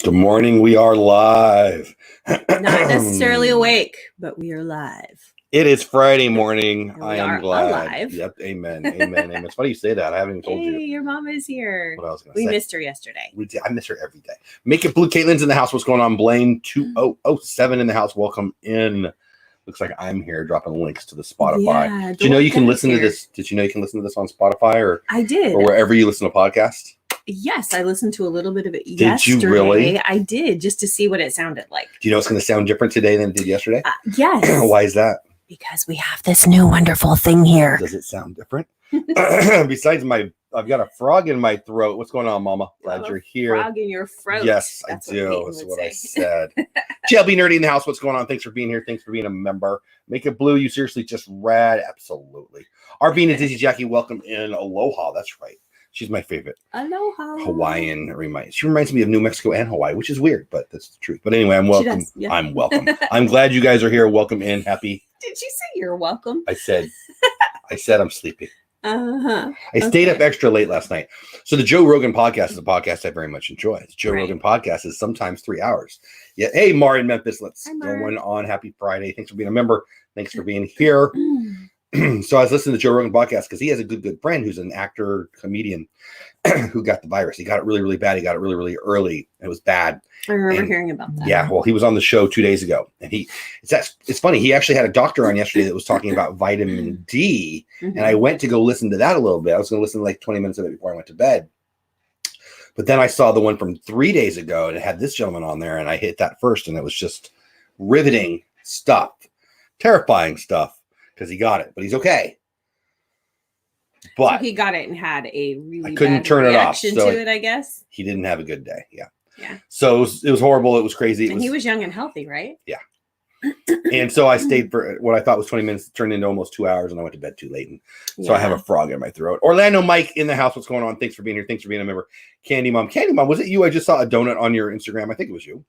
Good morning. We are live. Not necessarily awake, but we are live. It is Friday morning. I am glad. Alive. Yep. Amen. Amen. Amen. It's funny you say that. I haven't even told you. Your mom is here. What I was going to say. We missed her yesterday. We did. I miss her every day. Make It Blue. Caitlin's in the house. What's going on? Blaine 2007 in the house. Welcome in. Looks like I'm here dropping links to the Spotify. Yeah, did you know you can listen to this? Did you know you can listen to this on Spotify or I did. Or wherever you listen to podcasts? Yes, I listened to a little bit of it yesterday. Did you really? I did, just to see what it sounded like. Do you know it's going to sound different today than it did yesterday? Yes. Why is that? Because we have this new wonderful thing here. Does it sound different? Besides I've got a frog in my throat. What's going on, Mama? Glad you're here. Frog in your throat. Yes, I do. That's what I said. JLB Nerdy in the house. What's going on? Thanks for being here. Thanks for being a member. Make It Blue. You seriously just rad. Absolutely. Arbine and Dizzy Jackie, welcome in. Aloha. That's right. She's my favorite. Aloha. Hawaiian. She reminds me of New Mexico and Hawaii, which is weird, but that's the truth. But anyway, I'm welcome. Yeah. I'm welcome. I'm glad you guys are here. Welcome in. Happy. Did you say you're welcome? I said I'm sleepy. I stayed up extra late last night. So the Joe Rogan podcast is a podcast I very much enjoy. The Joe Rogan podcast is sometimes 3 hours. Yeah. Hey, Mar in Memphis. Let's go on. Happy Friday. Thanks for being a member. Thanks for being here. So I was listening to Joe Rogan podcast because he has a good friend who's an actor, comedian who got the virus. He got it really, really bad. He got it really, really early. It was bad. I remember hearing about that. Yeah. Well, he was on the show 2 days ago, and it's funny. He actually had a doctor on yesterday that was talking about vitamin D, and I went to go listen to that a little bit. I was going to listen to like 20 minutes of it before I went to bed. But then I saw the one from 3 days ago, and it had this gentleman on there, and I hit that first, and it was just riveting stuff, terrifying stuff. Because he got it, but he's okay. But so he got it and had a really I couldn't bad turn it off. reaction So to it, I guess. He didn't have a good day. Yeah. Yeah. So it was horrible. It was crazy. And he was young and healthy, right? Yeah. And so I stayed for what I thought was 20 minutes, turned into almost 2 hours, and I went to bed too late. And so I have a frog in my throat. Orlando Mike in the house. What's going on? Thanks for being here. Thanks for being a member. Candy Mom, was it you? I just saw a donut on your Instagram. I think it was you.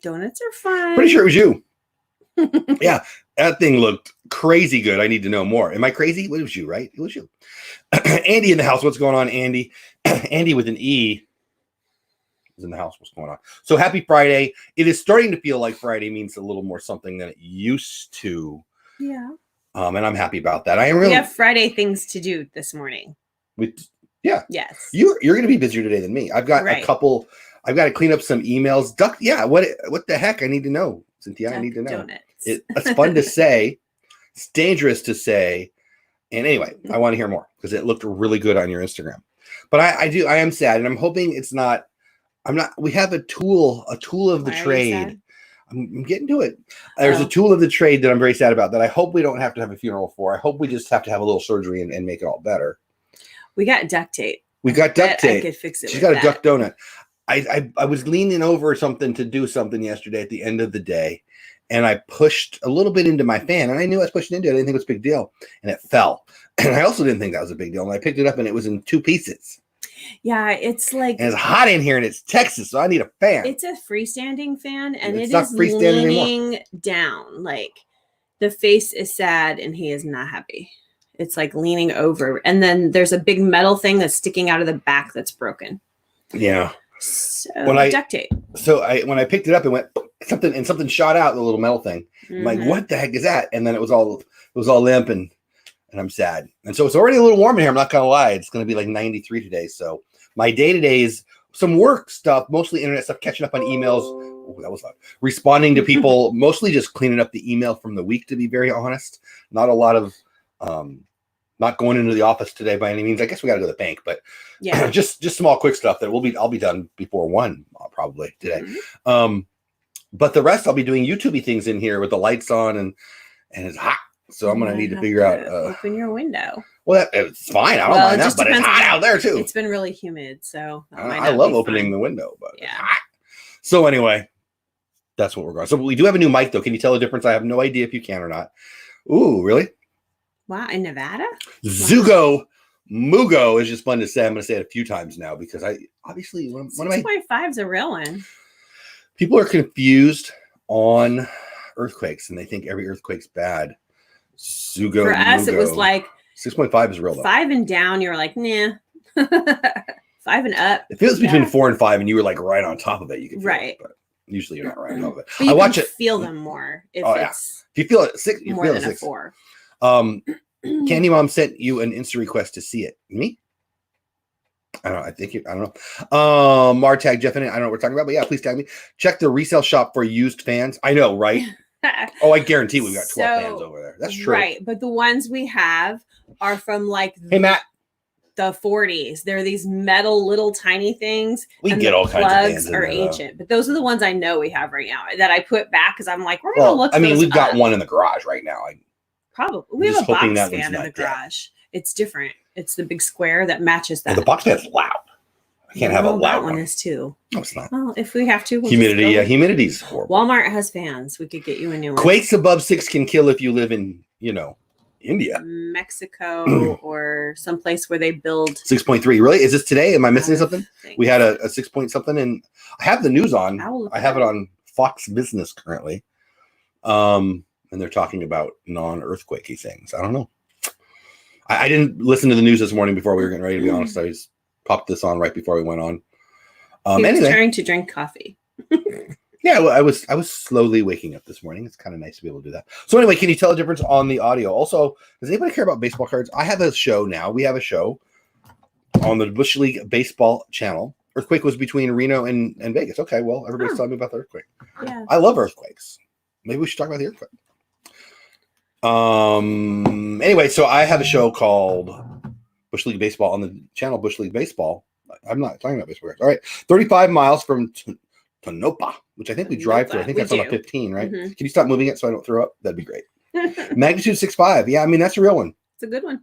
Donuts are fun. Pretty sure it was you. Yeah, that thing looked crazy good. I need to know more. Am I crazy? It was you, right? It was you. Andy in the house. What's going on, Andy? Andy with an E is in the house. What's going on? So happy Friday. It is starting to feel like Friday means a little more something than it used to. Yeah. And I'm happy about that. We have Friday things to do this morning. Yeah. Yes. You're going to be busier today than me. I've got a couple. I've got to clean up some emails. Yeah. What the heck? I need to know. Cynthia, I need to know. It's fun to say. It's dangerous to say. And anyway, I want to hear more because it looked really good on your Instagram. But I am sad, and I'm hoping we have a tool of the trade. I'm getting to it. There's a tool of the trade that I'm very sad about that I hope we don't have to have a funeral for. I hope we just have to have a little surgery and make it all better. We got duct tape. I could fix it. She's got a duck donut. I was leaning over something to do something yesterday at the end of the day, and I pushed a little bit into my fan, and I knew I was pushing into it. I didn't think it was a big deal, and it fell. And I also didn't think that was a big deal, and I picked it up, and it was in 2 pieces. Yeah, it's like... And it's hot in here, and it's Texas, so I need a fan. It's a freestanding fan, and it's not leaning down. Like, the face is sad, and he is not happy. It's like leaning over, and then there's a big metal thing that's sticking out of the back that's broken. Yeah. So duct tape. So when I picked it up, it went something shot out, the little metal thing. I'm like, what the heck is that? And then it was all limp, and I'm sad. And so it's already a little warm in here. I'm not gonna lie. It's gonna be like 93 today. So my day-to-day is some work stuff, mostly internet stuff, catching up on emails. Oh, that was loud. Responding to people, mostly just cleaning up the email from the week, to be very honest. Not a lot of not going into the office today by any means. I guess we got to go to the bank, but yeah, just small, quick stuff that I'll be done before 1 probably today. But the rest I'll be doing YouTubey things in here with the lights on and it's hot. So I'm going to need to figure out. Open your window. Well, it's fine. I don't mind that, but it's hot out there too. It's been really humid. So I love opening the window, but yeah. It's hot. So anyway, that's what we're going. So we do have a new mic though. Can you tell the difference? I have no idea if you can or not. Ooh, really? Wow, in Nevada? Zugo Mugo is just fun to say. I'm going to say it a few times now because I obviously 6.5 is a real one. People are confused on earthquakes and they think every earthquake's bad. Zugo For us, Mugo. it was like 6.5 is real though. 5 and down, you're like, nah. 5 and up. If it was between 4 and 5 and you were like right on top of it, you could feel it, but usually you're not right on top of it. But you can feel them more if it's if you feel it 6, you more feel than it 6. a 4. Candy Mom sent you an Insta request to see it. Me? I don't know. I don't know. Martag Jeff in it. I don't know what we're talking about, but yeah, please tag me. Check the resale shop for used fans. I know, right? Oh, I guarantee we've got 12 fans over there. That's true. Right. But the ones we have are from like hey Matt, the 40s. They're these metal little tiny things. We and get the all kinds of fans plugs are ancient. But those are the ones I know we have right now that I put back because I'm like, we're gonna look. I mean, we've got up. one in the garage right now. Probably. We have a box fan in the garage. It's different. It's the big square that matches that. And the box fan's loud. I can't have a loud one. Is too. No, it's not. Well, if we have to. We'll humidity. Yeah, humidity's horrible. Walmart has fans. We could get you a new one. Quakes above 6 can kill if you live in, India. Mexico or someplace where they build. 6.3. Really? Is this today? Am I missing something? We had a 6 point something, and I have the news on. I have it on Fox Business currently. And they're talking about non-earthquakey things. I don't know. I didn't listen to the news this morning before we were getting ready, to be honest. I just popped this on right before we went on. He was trying to drink coffee. Yeah, well, I was slowly waking up this morning. It's kind of nice to be able to do that. So anyway, can you tell the difference on the audio? Also, does anybody care about baseball cards? I have a show now. We have a show on the Bush League Baseball channel. Earthquake was between Reno and Vegas. Okay, well, everybody's telling me about the earthquake. Yeah. I love earthquakes. Maybe we should talk about the earthquake. Anyway, so I have a show called Bush League Baseball on the channel Bush League Baseball. I'm not talking about baseball cards. All right, 35 miles from Tonopah, which I think we drive through. I think that's on a 15, right? Mm-hmm. Can you stop moving it so I don't throw up? That'd be great. Magnitude 6.5. Yeah, I mean, that's a real one. It's a good one.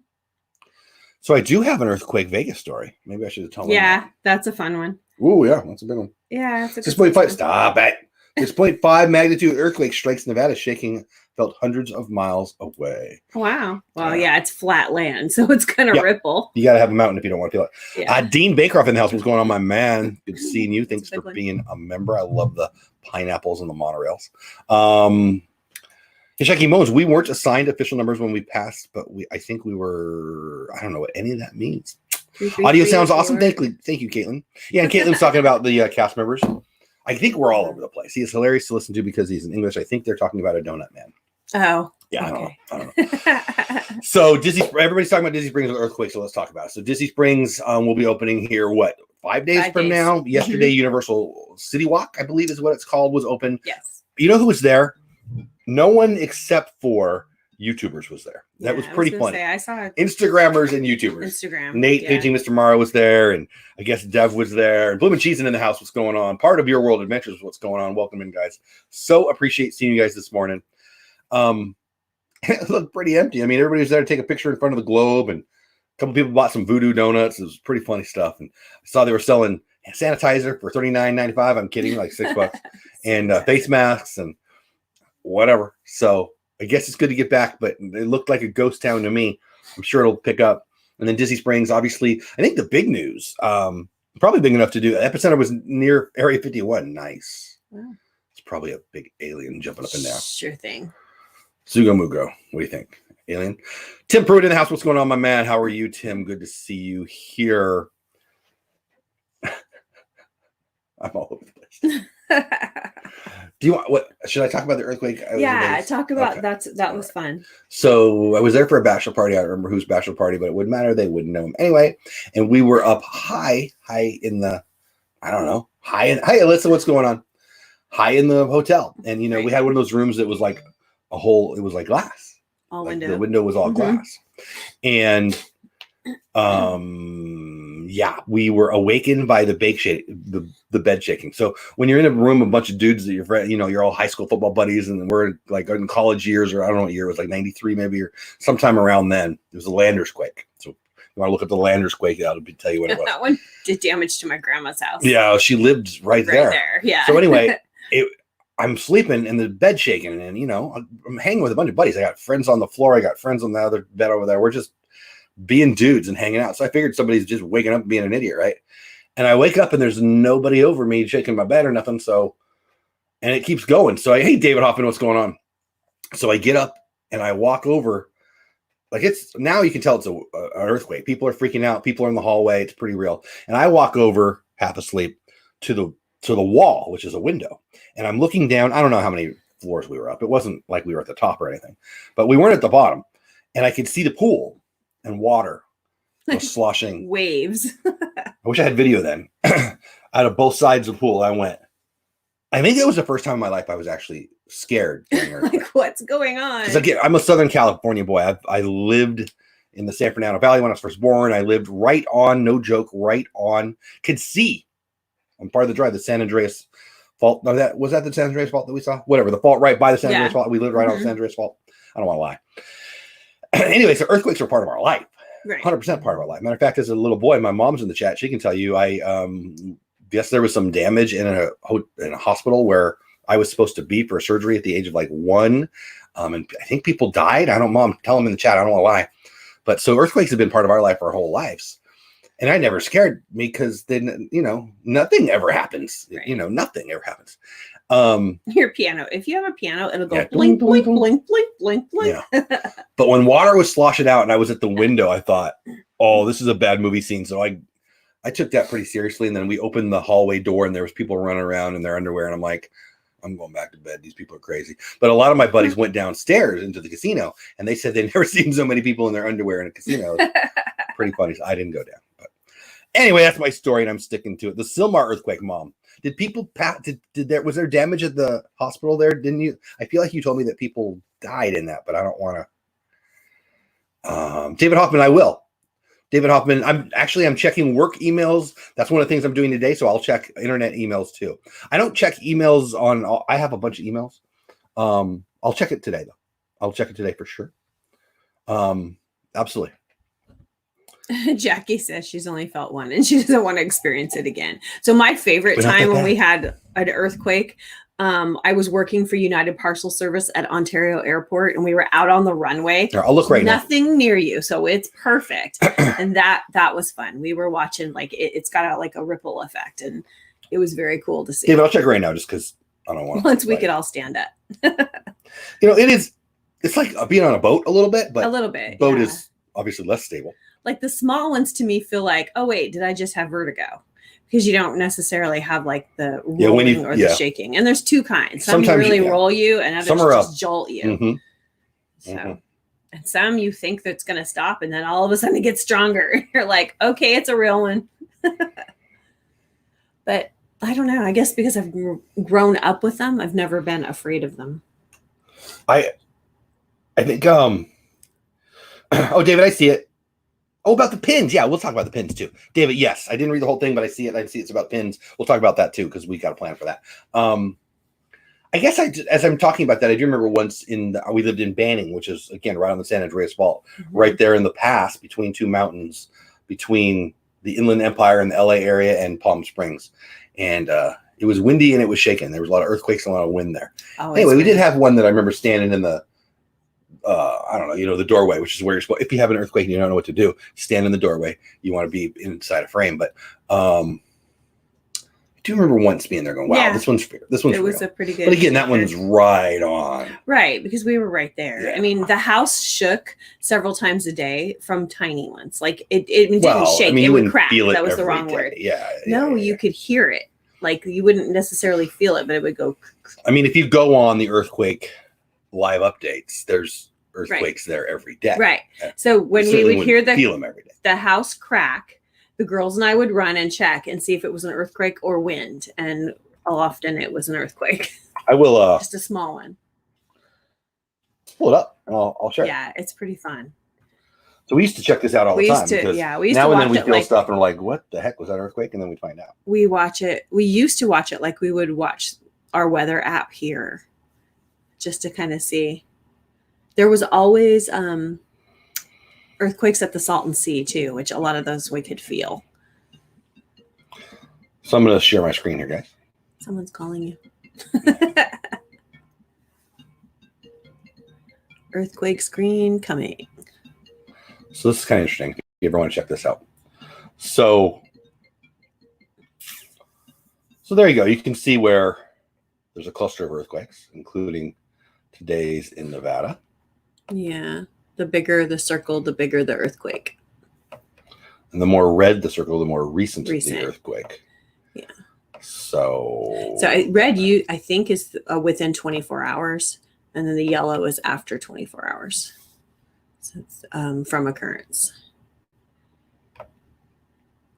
So I do have an earthquake Vegas story. Maybe I should have told them. Yeah, that's a fun one. Ooh, yeah, that's a big one. Yeah, 6.5. Stop it. 6.5 magnitude earthquake strikes Nevada, shaking felt hundreds of miles away. Wow. Well, yeah, it's flat land, so it's going to ripple. You got to have a mountain if you don't want to feel it. Yeah. Dean Bakeroff in the house. What's going on, my man? Good seeing you. Thanks for being a member. I love the pineapples and the monorails. Hishaki Moans, we weren't assigned official numbers when we passed, but I think we were. I don't know what any of that means. Audio sounds awesome. Thank you, Caitlin. Yeah, and Caitlin's talking about the cast members. I think we're all over the place. He is hilarious to listen to because he's in English. I think they're talking about a donut man. Oh. Yeah, okay. I don't know. So everybody's talking about Disney Springs with earthquake, so let's talk about it. So Disney Springs will be opening here, 5 days from now? Yesterday, Universal City Walk, I believe is what it's called, was open. Yes. You know who was there? No one except for YouTubers was there. That was pretty funny. I saw it. Instagrammers and YouTubers. Instagram. Nate Paging Mr. Morrow was there, and I guess Dev was there. And Bloom and Cheesin' in the house. What's going on? Part of Your World Adventures. What's going on? Welcome in, guys. So appreciate seeing you guys this morning. It looked pretty empty. I mean, everybody was there to take a picture in front of the globe, and a couple people bought some voodoo donuts. It was pretty funny stuff. And I saw they were selling sanitizer for $39.95. I'm kidding, like $6, and face masks and whatever. So I guess it's good to get back, but it looked like a ghost town to me. I'm sure it'll pick up. And then Disney Springs, obviously, I think the big news, probably big enough to do. Epicenter was near Area 51. Nice. Wow. It's probably a big alien jumping up and down. Sure thing. Sugo Mugo. What do you think? Alien? Tim Pruitt in the house. What's going on, my man? How are you, Tim? Good to see you here. I'm all over the place. Do you want should I talk about the earthquake? Yeah, talk about that was fun. So I was there for a bachelor party. I don't remember whose bachelor party, but it wouldn't matter. They wouldn't know him anyway. And we were up high in the, I don't know, hi Alyssa, what's going on? High in the hotel. And we had one of those rooms that was like it was like glass. All like window. The window was all glass. And we were awakened by the bed shaking. So when you're in a room, a bunch of dudes that you're all high school football buddies, and we're like in college years, or I don't know what year it was, like 93 maybe, or sometime around then. It was a Landers quake. So you want to look at the Landers quake, that'll tell you what it was. That one did damage to my grandma's house. Yeah, she lived right there. Yeah. So anyway, I'm sleeping and the bed shaking, and I'm hanging with a bunch of buddies. I got friends on the floor. I got friends on the other bed over there. We're just being dudes and hanging out. So I figured somebody's just waking up and being an idiot, right? And I wake up and there's nobody over me shaking my bed or nothing. So, and it keeps going. So hey, David Hoffman, what's going on? So I get up and I walk over like it's now you can tell it's an earthquake. People are freaking out. People are in the hallway. It's pretty real. And I walk over half asleep to the wall, which is a window, and I'm looking down. I don't know how many floors we were up. It wasn't like we were at the top or anything, but we weren't at the bottom, and I could see the pool and water was sloshing waves. I wish I had video then. Out of both sides of the pool, I think it was the first time in my life I was actually scared. Like, what's going on? Because again, I'm a Southern California boy. I lived in the San Fernando Valley when I was first born. I lived right on, no joke, right on, could see on part of the drive, the San Andreas Fault. No, was that the San Andreas Fault that we saw? Whatever, the fault right by the San Andreas Fault. We lived right on the San Andreas Fault. I don't want to lie. Anyway, so earthquakes are part of our life. Right. 100% part of our life. Matter of fact, as a little boy, my mom's in the chat. She can tell you, I guess there was some damage in a hospital where I was supposed to be for a surgery at the age of like 1. And I think people died. I don't, Mom, tell them in the chat. I don't want to lie. But so earthquakes have been part of our life our whole lives. And I never scared me because then, nothing ever happens. Right. Nothing ever happens. Your piano. If you have a piano, it'll go blink, blink, blink, blink, blink, blink. Yeah. But when water was sloshing out and I was at the window, I thought, oh, this is a bad movie scene. So I took that pretty seriously. And then we opened the hallway door and there was people running around in their underwear. And I'm like, I'm going back to bed. These people are crazy. But a lot of my buddies went downstairs into the casino and they said they'd never seen so many people in their underwear in a casino. Pretty funny. So I didn't go down. But anyway, that's my story and I'm sticking to it. The Sylmar earthquake, Mom. Did people was there damage at the hospital there? Didn't you? I feel like you told me that people died in that, but I don't want to. David Hoffman, I will. David Hoffman, I'm checking work emails. That's one of the things I'm doing today. So I'll check internet emails too. I don't check emails I have a bunch of emails. I'll check it today though. I'll check it today for sure. Absolutely. Jackie says she's only felt one and she doesn't want to experience it again. So my favorite time when we had an earthquake, I was working for United Parcel Service at Ontario Airport and we were out on the runway. Here, I'll look right now. Nothing near you. So it's perfect. And that was fun. We were watching it's got a ripple effect and it was very cool to see. David, I'll check right now just because I don't want to. Once we could all stand up. It's like being on a boat a little bit, but a little bit. Boat is obviously less stable. Like the small ones to me feel like, oh wait, did I just have vertigo? Because you don't necessarily have like the rolling or the shaking. And there's two kinds. Some really roll you and others just jolt you. Mm-hmm. So and some you think that's gonna stop and then all of a sudden it gets stronger. You're like, okay, it's a real one. But I don't know. I guess because I've grown up with them, I've never been afraid of them. I think oh David, I see it. Oh, about the pins. Yeah, we'll talk about the pins too. David, yes. I didn't read the whole thing, but I see it. I see it's about pins. We'll talk about that too, because we got a plan for that. I guess as I'm talking about that, I do remember once we lived in Banning, which is, again, right on the San Andreas Fault, right there in the pass between two mountains, between the Inland Empire and the LA area and Palm Springs. And it was windy and it was shaking. There was a lot of earthquakes and a lot of wind there. Anyway, we did have one that I remember standing in the I don't know, the doorway, which is where you're supposed, if you have an earthquake and you don't know what to do, stand in the doorway. You want to be inside a frame. But I do remember once being there going, wow, this one's fair. This one's it was real. A pretty good. But again, that one's right on. Right, because we were right there. Yeah. I mean, the house shook several times a day from tiny ones. Like it didn't shake. I mean, it would crack. That was the wrong word. Yeah. You could hear it. Like you wouldn't necessarily feel it, but it would go. I mean, if you go on the earthquake live updates, there's earthquakes there every day. Right. So when we would hear feel them every day. The house crack, the girls and I would run and check and see if it was an earthquake or wind. And often it was an earthquake. I will just a small one. Pull it up and I'll share. Yeah, it's pretty fun. So we used to check this out all the time. We used to watch and then we feel like, stuff and we're like, what the heck was that earthquake? And then we find out. We watch it. We used to watch it like we would watch our weather app here, just to kind of see. There was always earthquakes at the Salton Sea too, which a lot of those we could feel. So I'm going to share my screen here, guys. Someone's calling you. Earthquake screen coming. So this is kind of interesting. If you ever want to check this out. So there you go. You can see where there's a cluster of earthquakes, including today's in Nevada. Yeah. The bigger the circle, the bigger the earthquake. And the more red the circle, the more recent. The earthquake. Yeah. So red, I think, is within 24 hours, and then the yellow is after 24 hours. So it's from occurrence.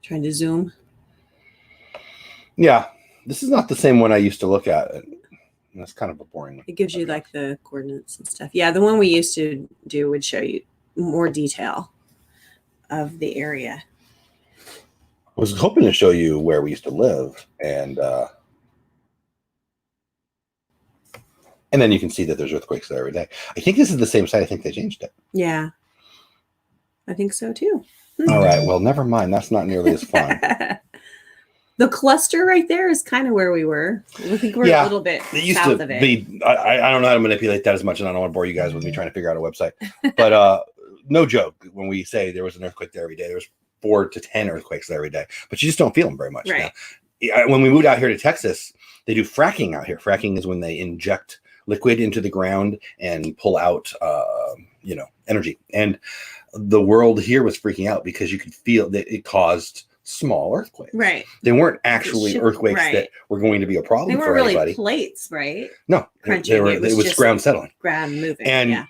Trying to zoom. Yeah, this is not the same one I used to look at. That's kind of a boring one. It gives you like the coordinates and stuff. Yeah, the one we used to do would show you more detail of the area. I was hoping to show you where we used to live, and then you can see that there's earthquakes there every day. I think this is the same site. I think they changed it. Yeah, I think so too. All right, well, never mind. That's not nearly as fun. The cluster right there is kind of where we were. I think we're a little bit south of it. I don't know how to manipulate that as much, and I don't want to bore you guys with me trying to figure out a website. But no joke, when we say there was an earthquake there every day, there was 4 to 10 earthquakes there every day. But you just don't feel them very much. Right. Now, when we moved out here to Texas, they do fracking out here. Fracking is when they inject liquid into the ground and pull out, energy. And the world here was freaking out because you could feel that it caused small earthquakes. Right. They weren't actually earthquakes that were going to be a problem for anybody. They weren't really plates, right? No. It was ground settling. Ground moving. And,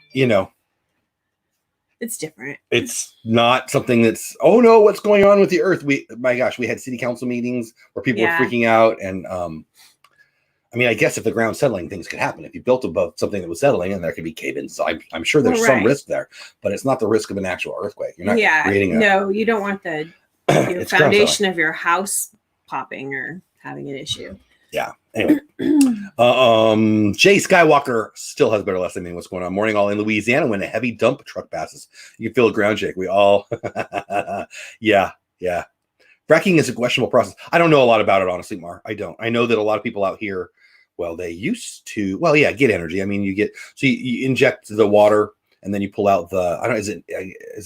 it's different. It's not something that's, oh no, what's going on with the earth? We had city council meetings where people were freaking out. And, I guess if the ground settling, things could happen. If you built above something that was settling, and there could be cave-ins. So I'm sure there's some risk there, but it's not the risk of an actual earthquake. You're not creating no, you don't want your foundation of your house popping or having an issue. Yeah. Anyway, Jay Skywalker still has better last name. What's going on? Morning, all in Louisiana when a heavy dump truck passes. You can feel a ground shake. We all, yeah. Fracking is a questionable process. I don't know a lot about it, honestly, Mar. I don't. I know that a lot of people out here, they used to, get energy. You inject the water and then you pull out is it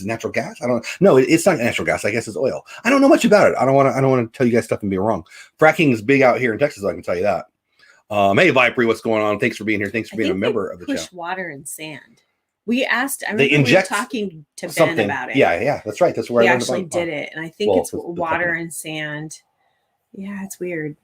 natural gas? No, it's not natural gas. I guess it's oil. I don't know much about it. I don't want to tell you guys stuff and be wrong. Fracking is big out here in Texas. I can tell you that. Hey, Vipery, what's going on? Thanks for being here. Thanks for being a member of the channel. Push water and sand. We asked. I remember we were talking to Ben about it. Yeah, that's right. That's where I actually did it, and I think it's water and sand. Yeah, it's weird.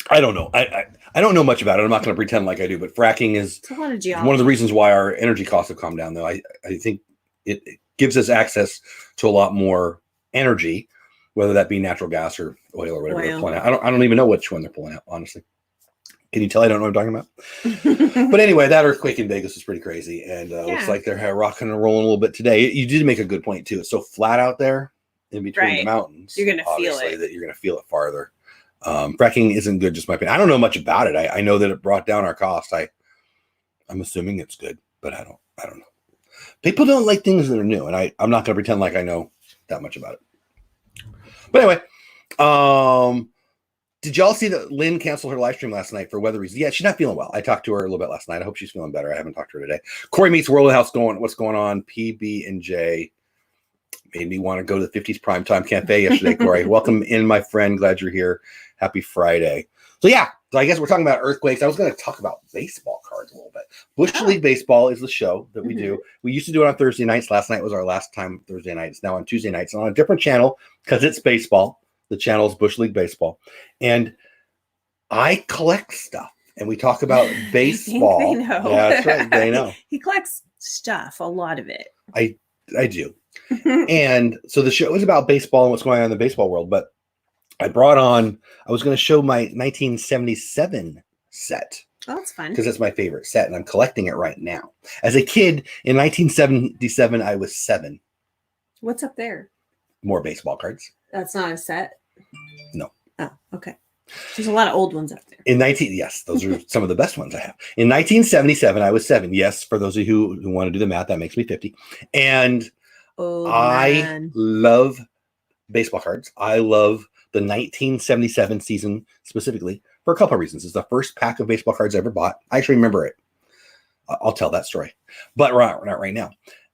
I don't know. I don't know much about it. I'm not going to pretend like I do, but fracking is one of the reasons why our energy costs have come down, though. I think it gives us access to a lot more energy, whether that be natural gas or oil or whatever they're pulling out. I don't even know which one they're pulling out, honestly. Can you tell I don't know what I'm talking about? But anyway, that earthquake in Vegas is pretty crazy, and looks like they're rocking and rolling a little bit today. You did make a good point, too. It's so flat out there in between the mountains. You're going to feel it. That you're going to feel it farther. Fracking isn't good, just my opinion. I don't know much about it. I know that it brought down our cost. I'm assuming it's good, but I don't know. People don't like things that are new, and I'm not going to pretend like I know that much about it. But anyway, did y'all see that Lynn canceled her live stream last night for weather reasons? Yeah, she's not feeling well. I talked to her a little bit last night. I hope she's feeling better. I haven't talked to her today. Corey meets World House what's going on? PB and J made me want to go to the 50s Primetime Cafe yesterday, Corey. Welcome in, my friend. Glad you're here. Happy Friday. So I guess we're talking about earthquakes. I was going to talk about baseball cards a little bit. Bush League Baseball is the show that we do. We used to do it on Thursday nights. Last night was our last time Thursday night. It's now on Tuesday nights on a different channel because it's baseball. The channel is Bush League Baseball. And I collect stuff. And we talk about baseball. I think they know. Yeah, that's right. They know. He collects stuff, a lot of it. I do. And so the show is about baseball and what's going on in the baseball world. But I was going to show my 1977 set. Oh, that's fun. Because that's my favorite set, and I'm collecting it right now. As a kid, in 1977, I was 7. What's up there? More baseball cards. That's not a set? No. Oh, okay. There's a lot of old ones up there. Yes, those are some of the best ones I have. In 1977, I was 7. Yes, for those of you who want to do the math, that makes me 50. And I love baseball cards. I love the 1977 season specifically for a couple of reasons. It's the first pack of baseball cards I ever bought. I actually remember it. I'll tell that story, but not right now.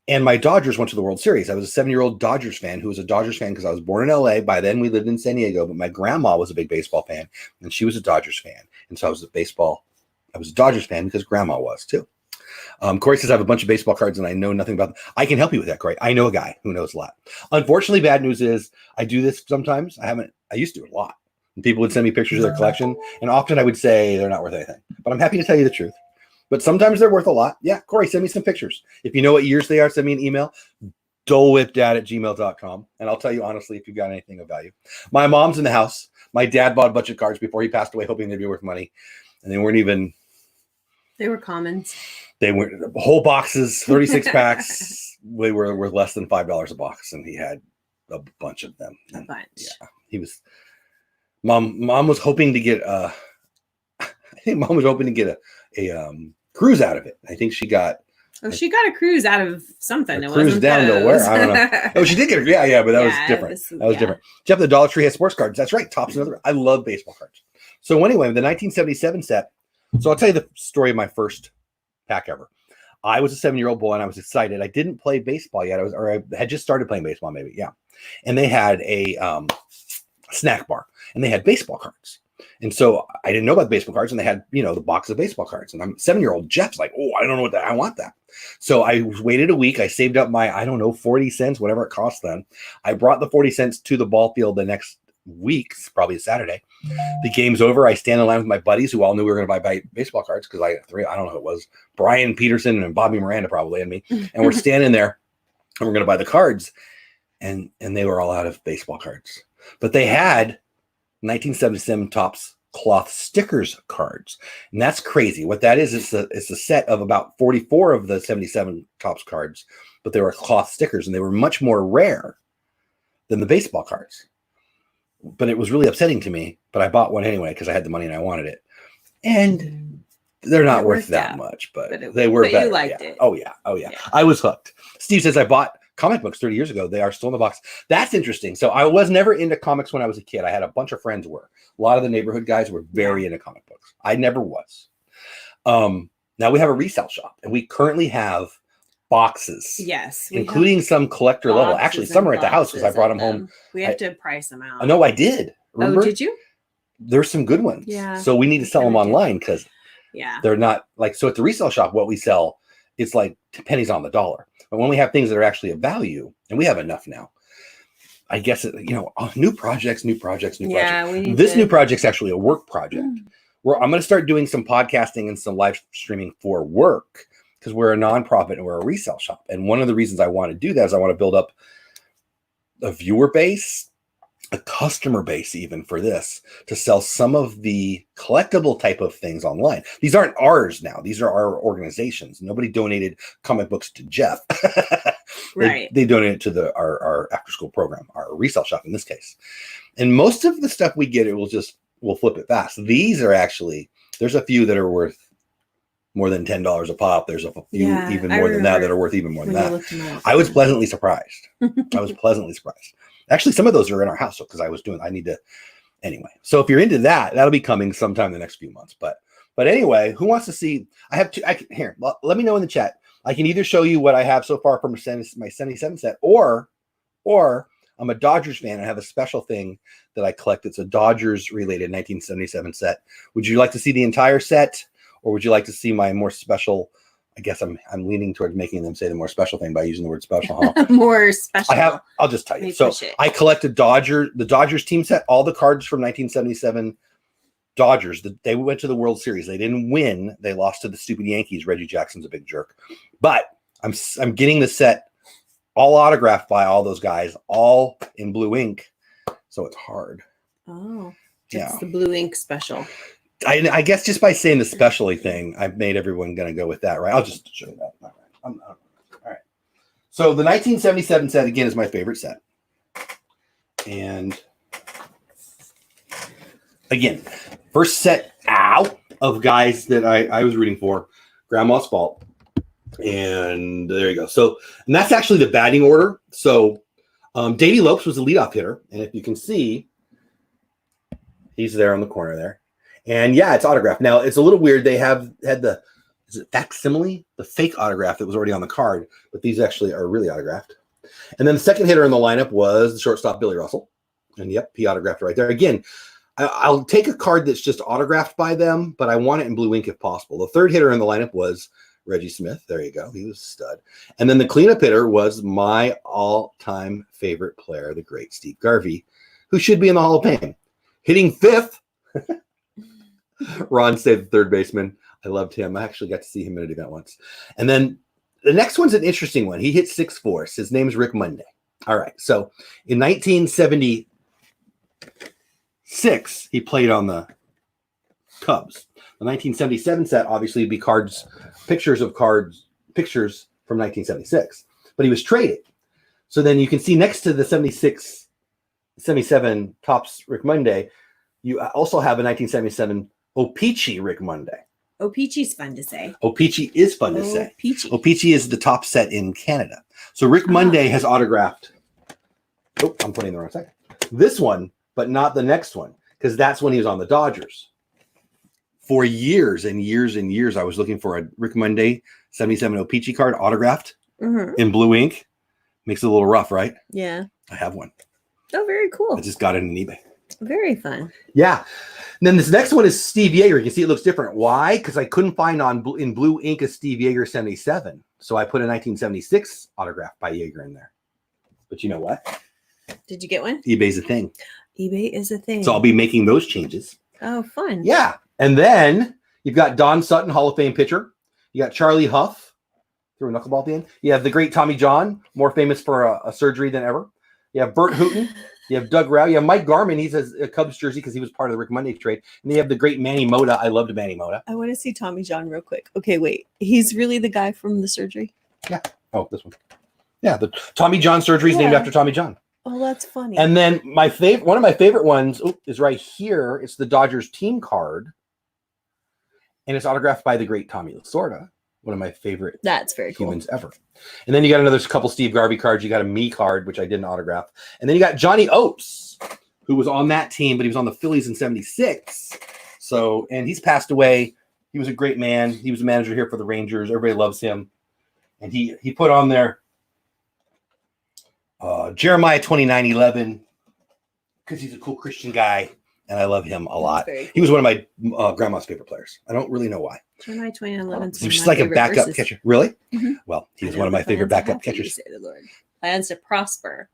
And my Dodgers went to the World Series. I was a 7-year-old Dodgers fan who was a Dodgers fan because I was born in LA. By then we lived in San Diego, but my grandma was a big baseball fan and she was a Dodgers fan. And so I was a Dodgers fan because grandma was too. Corey says I have a bunch of baseball cards and I know nothing about them. I can help you with that, Corey. I know a guy who knows a lot. Unfortunately, bad news is I do this sometimes. I used to do it a lot. And people would send me pictures of their collection, and often I would say they're not worth anything. But I'm happy to tell you the truth. But sometimes they're worth a lot. Yeah, Corey, send me some pictures. If you know what years they are, send me an email, dolewhipdad@gmail.com, and I'll tell you honestly if you've got anything of value. My mom's in the house. My dad bought a bunch of cards before he passed away, hoping they'd be worth money, and they weren't even. They were commons. They were whole boxes, 36 packs. They were worth less than $5 a box, and he had a bunch of them. A bunch. Yeah, he was. Mom was hoping to get I think Mom was hoping to get a cruise out of it. I think she got. Oh, she got a cruise out of something. It cruise down to where? I don't know. Oh, she did get a but that was different. That was different. Jeff, the Dollar Tree has sports cards. That's right. Topps another. I love baseball cards. So anyway, the 1977 set. So I'll tell you the story of my first pack ever. I was a 7-year-old boy and I was excited. I didn't play baseball yet. I had just started playing baseball, maybe. Yeah. And they had a snack bar and they had baseball cards. And so I didn't know about the baseball cards, and they had, the box of baseball cards. And I'm 7-year-old Jeff's like, oh, I don't know what that. I want that. So I waited a week. I saved up my, 40 cents, whatever it cost then. I brought the 40 cents to the ball field the next week, probably a Saturday. The game's over. I stand in line with my buddies who all knew we were going to buy baseball cards because I got 3. I don't know who it was. Brian Peterson and Bobby Miranda probably and me. And we're standing there and we're going to buy the cards. And they were all out of baseball cards. But they had 1977 Topps cloth stickers cards. And that's crazy. What that is, it's a set of about 44 of the 77 Topps cards, but they were cloth stickers and they were much more rare than the baseball cards. But it was really upsetting to me, but I bought one anyway because I had the money and I wanted it. And they're not worth that much, but they were better. You liked it. Oh yeah. I was hooked. Steve says I bought comic books 30 years ago. They are still in the box. That's interesting. So I was never into comics when I was a kid. I had a bunch of friends who were. A lot of the neighborhood guys were very into comic books. I never was. Now we have a resale shop, and we currently have boxes. Yes. Including some collector level. Actually, some are at the house because I brought them home. We have to price them out. No, I did. Remember? Oh, did you? There's some good ones. Yeah. So we need to sell them online because they're not like, so at the resale shop, what we sell, it's like pennies on the dollar. But when we have things that are actually of value, and we have enough now, I guess, new projects. This new project's actually a work project where I'm going to start doing some podcasting and some live streaming for work because we're a nonprofit and we're a resale shop. And one of the reasons I want to do that is I want to build up a viewer base, a customer base even for this, to sell some of the collectible type of things online. These aren't ours now. These are our organizations. Nobody donated comic books to Jeff. Right. They donated to our after school program, our resale shop in this case. And most of the stuff we get, we'll flip it fast. These are actually, there's a few that are worth more than $10 a pop. There's a few even more than that are worth even more than that. I was pleasantly surprised. Actually, some of those are in our house because I need to anyway. So if you're into that, that'll be coming sometime in the next few months. But anyway, who wants to see? I have two. Let me know in the chat. I can either show you what I have so far from my 77 set, or I'm a Dodgers fan and I have a special thing that I collect. It's a Dodgers related 1977 set. Would you like to see the entire set, or would you like to see my more special? I guess I'm leaning towards making them say the more special thing by using the word special. Huh? More special. I'll just tell you. So I collected the Dodgers team set, all the cards from 1977 Dodgers. They went to the World Series. They didn't win. They lost to the stupid Yankees. Reggie Jackson's a big jerk. But I'm getting the set all autographed by all those guys, all in blue ink. So it's hard. Oh, it's the blue ink special. I guess just by saying the specialty thing, I've made everyone going to go with that, right? I'll just show you that. All right. So the 1977 set, again, is my favorite set. And again, first set out of guys that I was rooting for, Grandma's Fault. And there you go. So, and that's actually the batting order. So Davey Lopes was the leadoff hitter. And if you can see, he's there on the corner there. And yeah, it's autographed. Now it's a little weird. They had is it facsimile? The fake autograph that was already on the card, but these actually are really autographed. And then the second hitter in the lineup was the shortstop, Billy Russell. And yep, he autographed it right there. Again, I'll take a card that's just autographed by them, but I want it in blue ink if possible. The third hitter in the lineup was Reggie Smith. There you go. He was a stud. And then the cleanup hitter was my all-time favorite player, the great Steve Garvey, who should be in the Hall of Fame. Hitting fifth, Ron Save, the third baseman. I loved him. I actually got to see him at an event once. And then the next one's an interesting one. He hit 6'4". His name's Rick Monday. All right. So in 1976, he played on the Cubs. The 1977 set obviously would be pictures from 1976, but he was traded. So then you can see next to the 76, 77 Topps Rick Monday, you also have a 1977 O-Pee-Chee Rick Monday. O-Pee-Chee's fun to say. O-Pee-Chee is fun to say. O-Pee-Chee. O-Pee-Chee is the top set in Canada. So Rick Monday has autographed. Oh, I'm putting the wrong second. This one, but not the next one, because that's when he was on the Dodgers. For years and years and years, I was looking for a Rick Monday 77 O-Pee-Chee card autographed in blue ink. Makes it a little rough, right? Yeah. I have one. Oh, very cool. I just got it on eBay. Very fun. Yeah. And then this next one is Steve Yeager. You can see it looks different. Why? Because I couldn't find in blue ink a Steve Yeager 77. So I put a 1976 autograph by Yeager in there. But you know what? Did you get one? eBay's a thing. eBay is a thing. So I'll be making those changes. Oh, fun. Yeah. And then you've got Don Sutton, Hall of Fame pitcher. You got Charlie Huff. Threw a knuckleball at the end. You have the great Tommy John, more famous for a surgery than ever. You have Bert Hooton. You have Doug Rao. You have Mike Garman. He's a Cubs jersey because he was part of the Rick Monday trade. And you have the great Manny Mota. I loved Manny Mota. I want to see Tommy John real quick. Okay, wait. He's really the guy from the surgery? Yeah. Oh, this one. Yeah, the Tommy John surgery is named after Tommy John. Oh, that's funny. And then one of my favorite ones is right here. It's the Dodgers team card. And it's autographed by the great Tommy Lasorda, one of my favorite humans ever. And then you got another couple Steve Garvey cards. You got a me card, which I didn't autograph. And then you got Johnny Oates, who was on that team, but he was on the Phillies in 76. So, and he's passed away. He was a great man. He was a manager here for the Rangers. Everybody loves him. And he put on there Jeremiah 29:11 because he's a cool Christian guy. And I love him a lot. Cool. He was one of my grandma's favorite players. I don't really know why. Jeremiah 29:11. He was just like a backup catcher. Really? Mm-hmm. Well, he was one of my favorite backup catchers. Say the Lord. Plans to prosper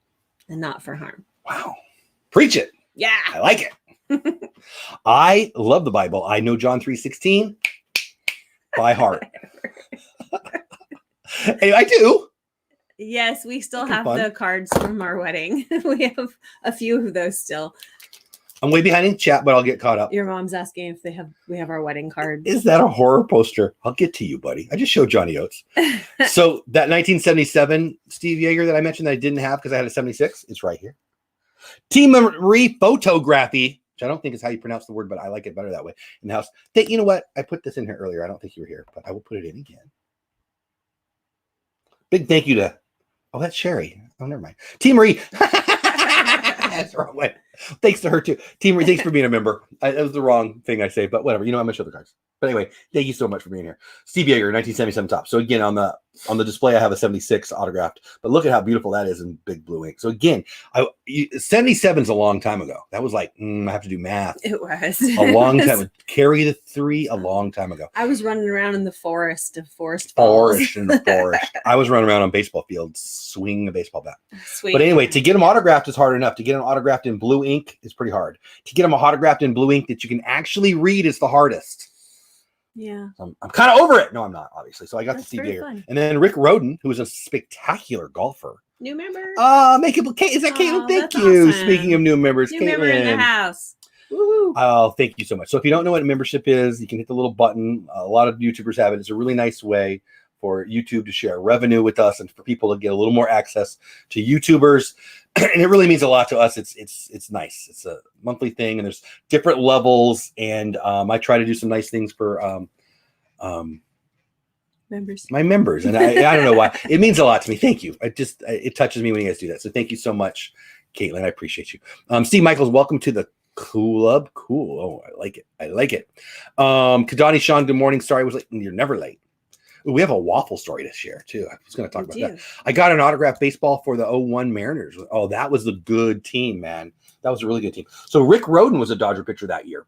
and not for harm. Wow. Preach it. Yeah. I like it. I love the Bible. I know John 3:16 by heart. Hey, I do. Yes, we still have the cards from our wedding. We have a few of those still. I'm way behind in chat, but I'll get caught up. Your mom's asking if we have our wedding card. Is that a horror poster? I'll get to you, buddy. I just showed Johnny Oates. So that 1977 Steve Yeager that I mentioned that I didn't have because I had a 76, it's right here. Team Marie photography, which I don't think is how you pronounce the word, but I like it better that way. In the house. You know what? I put this in here earlier. I don't think you were here, but I will put it in again. Big thank you to, that's Sherry. Oh, never mind. Team Marie. That's the wrong way. Thanks to her too. Team, thanks for being a member. That was the wrong thing I say, but whatever. You know, I'm gonna show the cards. But anyway, thank you so much for being here. Steve Yeager, 1977 top. So again, on the display, I have a 76 autographed. But look at how beautiful that is in big blue ink. So again, 77's a long time ago. That was like I have to do math. It was a long time. Carry the 3 a long time ago. I was running around in the forest in the forest. I was running around on baseball fields, swinging a baseball bat. Sweet. But anyway, to get them autographed is hard enough. To get them autographed in blue ink is pretty hard. To get them autographed in blue ink that you can actually read is the hardest. Yeah. I'm kind of over it. No, I'm not, obviously. So I got to see Yeager. And then Rick Rhoden, who is a spectacular golfer. New member. Is that Caitlin? Thank you. Awesome. Speaking of new members, Caitlin. Member in the house. Woo-hoo. Oh, thank you so much. So if you don't know what membership is, you can hit the little button. A lot of YouTubers have it. It's a really nice way for YouTube to share revenue with us and for people to get a little more access to YouTubers. And it really means a lot to us. It's nice. It's a monthly thing, and there's different levels. And I try to do some nice things for my members. And I don't know why. It means a lot to me. Thank you. It touches me when you guys do that. So thank you so much, Caitlin. I appreciate you. Steve Michaels, welcome to the club. Cool. Oh, I like it. Kadani Sean, good morning. Sorry I was late. You're never late. We have a waffle story to share too. I was going to talk about that. I got an autographed baseball for the 01 Mariners. Oh, that was a good team, man. That was a really good team. So Rick Rhoden was a Dodger pitcher that year.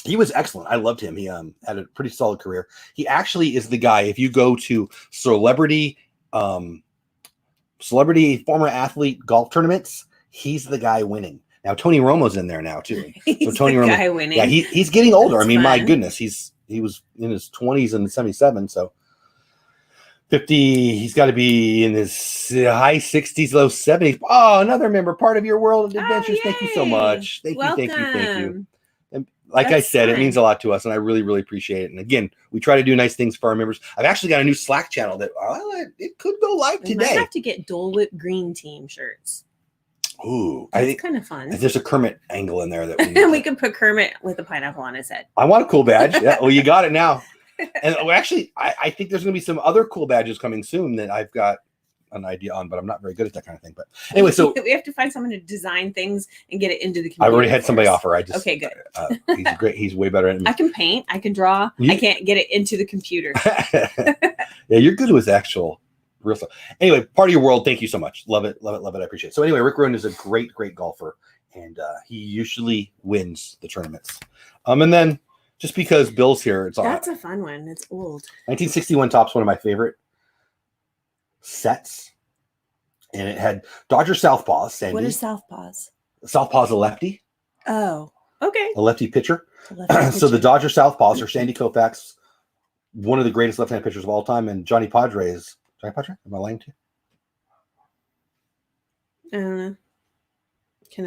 He was excellent. I loved him. He had a pretty solid career. He actually is the guy. If you go to celebrity former athlete golf tournaments, he's the guy winning. Now Tony Romo's in there now too. He's so Tony the Romo, guy winning. yeah, he's getting older. That's I mean, my fun. goodness, he was in his 20s and 77, so 50. He's got to be in his high 60s, low 70s. Oh, another member, part of your world of adventures. Thank you so much. Thank you. And like I said, it means a lot to us, and I really, really appreciate it. And again, we try to do nice things for our members. I've actually got a new Slack channel that it could go live today. We might have to get Dole Whip green team shirts. Ooh, I think kind of fun. There's a Kermit angle in there that we could put Kermit with a pineapple on his head. I want a cool badge. Yeah, well, you got it now. And actually, I think there's going to be some other cool badges coming soon that I've got an idea on, but I'm not very good at that kind of thing. But anyway, so we have to find someone to design things and get it into the community. I've already had somebody offer. Okay, good. He's great. He's way better at me. I can paint. I can draw. I can't get it into the computer. Yeah, you're good with actual real stuff. Anyway, part of your world. Thank you so much. Love it. I appreciate it. So anyway, Rick Rowan is a great golfer, and he usually wins the tournaments. And then just because Bill's here, it's all that's a fun one. It's old. 1961 Topps, one of my favorite sets, and it had Dodger Southpaws. Sandy. What is Southpaws? Southpaw's a lefty. Oh, okay. A lefty pitcher. So the Dodger Southpaws are Sandy Koufax, one of the greatest left-hand pitchers of all time, and Johnny Padres. Johnny Padres? Am I lying to you?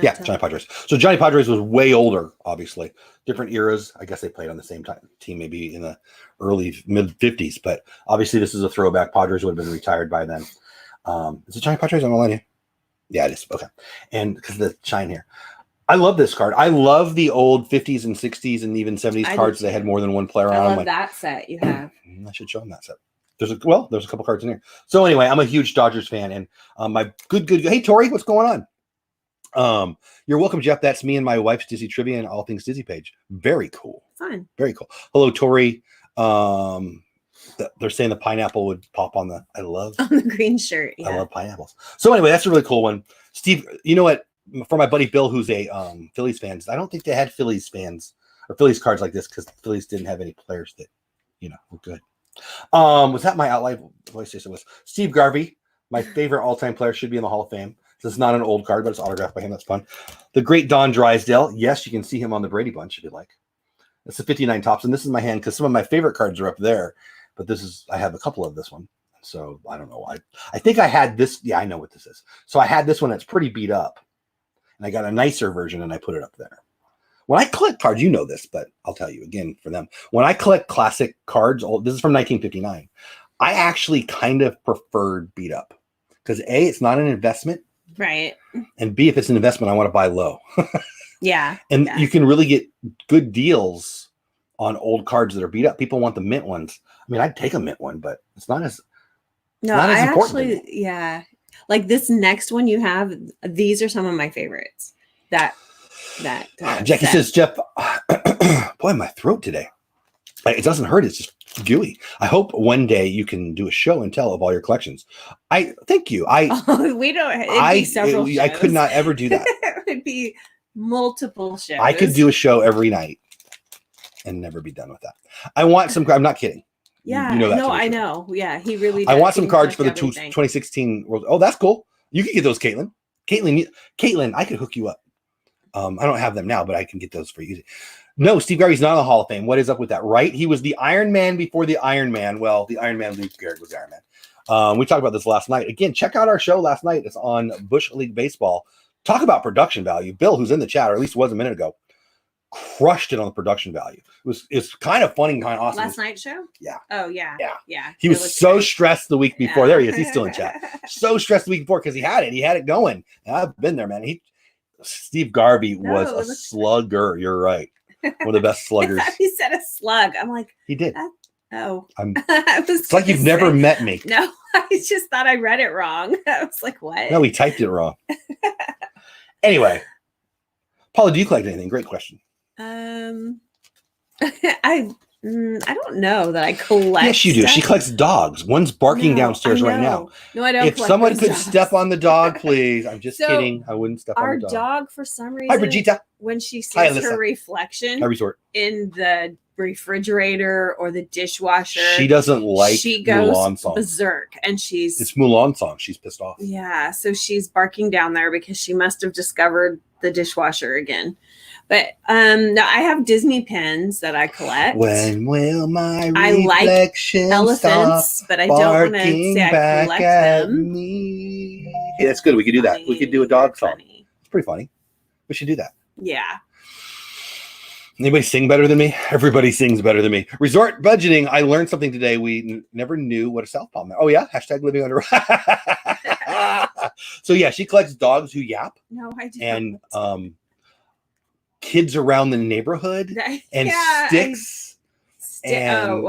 Yeah, Johnny Padres. So Johnny Padres was way older, obviously. Different eras. I guess they played on the same team, maybe in the early mid-50s. But obviously, this is a throwback. Padres would have been retired by then. Is it Johnny Padres? I'm not lying to you. Yeah, it is. Okay. And because of the shine here. I love this card. I love the old 50s and 60s and even 70s cards that had more than one player on them. I love that set you have. I should show them that set. There's a couple cards in here. So anyway, I'm a huge Dodgers fan, and my good. Hey, Tori, what's going on? You're welcome, Jeff. That's me and my wife's Disney Trivia and All Things Disney page. Very cool. Fun. Very cool. Hello, Tori. They're saying the pineapple would pop on the green shirt. Yeah. I love pineapples. So anyway, that's a really cool one. Steve, you know what? For my buddy Bill, who's a Phillies fan, I don't think they had Phillies fans or Phillies cards like this because the Phillies didn't have any players that, were good. Was that my outline voice? Was Steve Garvey, my favorite all-time player, should be in the Hall of Fame. This is not an old card, but it's autographed by him. That's fun. The great Don Drysdale. Yes, you can see him on the Brady Bunch if you like. It's a 59 Topps, and this is my hand because some of my favorite cards are up there, but I have a couple of this one. So I don't know why. I think I had this. Yeah, I know what this is. So I had this one that's pretty beat up, and I got a nicer version, and I put it up there. When I collect cards, you know this, but I'll tell you again for them. When I collect classic cards, this is from 1959, I actually kind of preferred beat up because A, it's not an investment. Right. And B, if it's an investment, I want to buy low. Yeah. And you can really get good deals on old cards that are beat up. People want the mint ones. I mean, I'd take a mint one, but it's not as important. Yeah. Like this next one you have, these are some of my favorites. Jackie says, Jeff, boy, my throat today. It doesn't hurt. It's just gooey. I hope one day you can do a show and tell of all your collections. Thank you. We don't. It'd be several shows. I could not ever do that. It would be multiple shows. I could do a show every night and never be done with that. I want some. I'm not kidding. Yeah. You know that. No, I know. Yeah, he really. I want some cards for the 2016 World. Oh, that's cool. You can get those, Caitlin. Caitlin, I could hook you up. I don't have them now, but I can get those for you. No, Steve Garvey's not in the Hall of Fame. What is up with that? Right? He was the Iron Man before the Iron Man. Well, the Iron Man, Luke Gehrig was the Iron Man. We talked about this last night. Again, check out our show last night. It's on Bush League Baseball. Talk about production value. Bill, who's in the chat, or at least was a minute ago, crushed it on the production value. It's kind of funny and kind of awesome. Last night show? Yeah. Oh, yeah. Yeah. He was so stressed the week before. There he is. He's still in chat. So stressed the week before because he had it going. And I've been there, man. Steve Garvey was a slugger. You're right. One of the best sluggers. He said a slug. I'm like, he did. It's like you've never met me. No, I just thought I read it wrong. I was like, what? No, he typed it wrong. Anyway, Paula, do you collect anything? Great question. I I don't know that I collect. Yes, you do. Stuff. She collects dogs. One's barking downstairs right now. No, I don't. If someone could step on the dog, please. I'm just kidding. I wouldn't step on the dog. Our dog, for some reason, Hi, Brigitte. when she sees her reflection in the refrigerator or the dishwasher, she doesn't like she goes Mulan song. Berserk, and it's Mulan song. She's pissed off. Yeah, so she's barking down there because she must have discovered the dishwasher again. But no, I have Disney pins that I collect. When will my reflection elephants, stop but I don't want to say I collect them. Me? Yeah, that's good. We could do that. We could do a dog song. It's pretty funny. We should do that. Yeah. Anybody sing better than me? Everybody sings better than me. Resort budgeting. I learned something today. We never knew what a southpaw meant. Oh yeah, hashtag living under. So yeah, she collects dogs who yap. No, I do. And kids around the neighborhood and sticks. And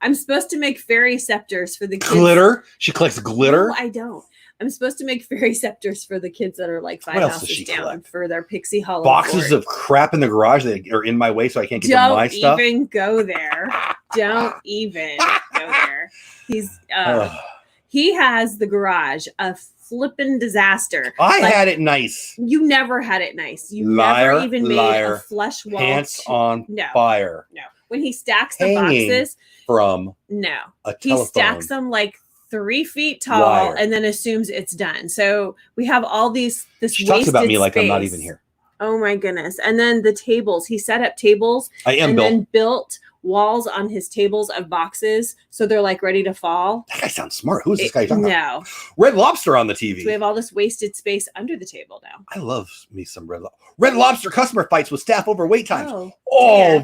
I'm supposed to make fairy scepters for the kids. Glitter. She collects glitter. No, I don't. I'm supposed to make fairy scepters for the kids that are like 5 houses down for their Pixie Hollow boxes of crap in the garage that are in my way, so I can't get to my stuff. Don't even go there. Don't even go there. He has the garage a flippin' disaster. I had it nice. You never had it nice. You never even made a flush wall. Pants on fire. No. When he stacks the boxes from he stacks them like 3 feet tall and then assumes it's done. So we have all this she talks about me like I'm not even here. Oh my goodness. And then the tables, he set up tables then built walls on his tables of boxes so they're like ready to fall. That guy sounds smart. Who's this guy talking about? No. Red Lobster on the TV. So we have all this wasted space under the table now. I love me some Red Lobster. Red Lobster customer fights with staff over wait times.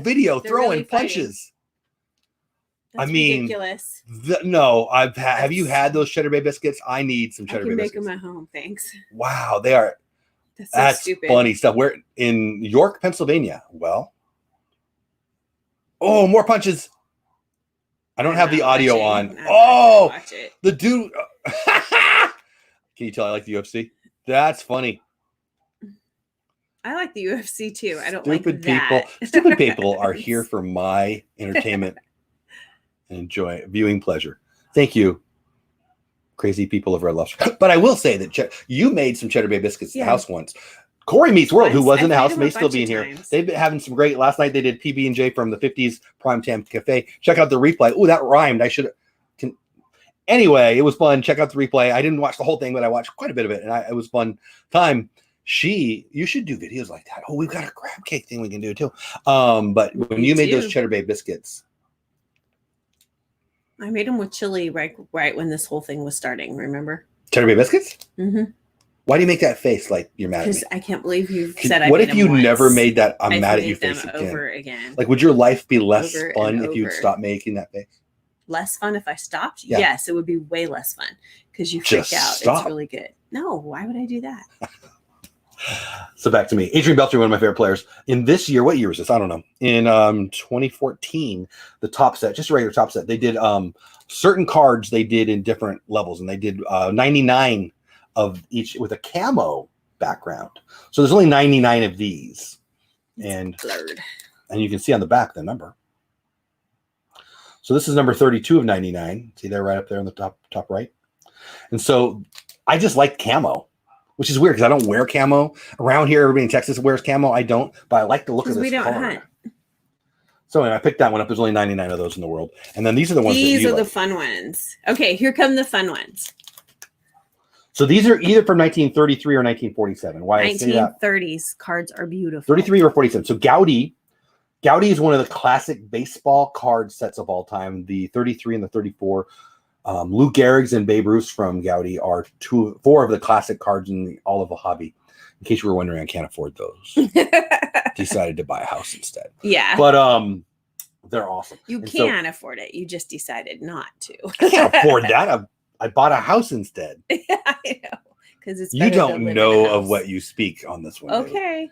Video they're throwing really punches. That's ridiculous. No, have you had those Cheddar Bay biscuits? I need some Cheddar Bay biscuits. I can make them at home, thanks. Wow, they are. That's stupid. Funny stuff. We're in York, Pennsylvania. Well, more punches. I don't have the audio on. The dude. Can you tell I like the UFC? That's funny. I like the UFC too. I don't Stupid like that. Stupid people are here for my entertainment and viewing pleasure. Thank you, crazy people of Red Lobster. But I will say that you made some Cheddar Bay biscuits at the house once. Corey Meets World, who was in the house, may still be in here. They've been having some great. Last night they did PB&J from the 50s Primetime Cafe. Check out the replay. Oh, that rhymed. Anyway, it was fun. Check out the replay. I didn't watch the whole thing, but I watched quite a bit of it, and it was fun time. You should do videos like that. Oh, we've got a crab cake thing we can do too. But when you made those Cheddar Bay biscuits, I made them with chili right when this whole thing was starting. Remember Cheddar Bay biscuits? Mm-hmm. Why do you make that face like you're mad at me? Because I can't believe you said I. What if you never made that I'm mad at you face again? Like, would your life be less fun if you'd stop making that face? Less fun if I stopped? Yeah. Yes, it would be way less fun because you freak out. Stop. It's really good. No, why would I do that? So back to me. Adrian Beltre, one of my favorite players. In this year, what year was this? I don't know. In 2014, the top set, just a regular top set, they did certain cards they did in different levels, and they did 99 of each with a camo background. So there's only 99 of these. And you can see on the back the number. So this is number 32 of 99. See there right up there on the top right. And so I just like camo, which is weird because I don't wear camo. Around here, everybody in Texas wears camo. I don't, but I like the look of this card. Hunt. So anyway, I picked that one up. There's only 99 of those in the world. And then these are the ones These are the fun ones. Okay, here come the fun ones. So these are either from 1933 or 1947. Why 1930s cards are beautiful. 33 or 47. So Gaudi is one of the classic baseball card sets of all time. The 33 and the 34. Lou Gehrig's and Babe Ruth from Gaudi are 4 of the classic cards in all of the hobby. In case you were wondering, I can't afford those. Decided to buy a house instead. Yeah. But they're awesome. You can afford it. You just decided not to. I can't afford that. I bought a house instead. Yeah, I know. Because it's you don't know of what you speak on this one. Okay.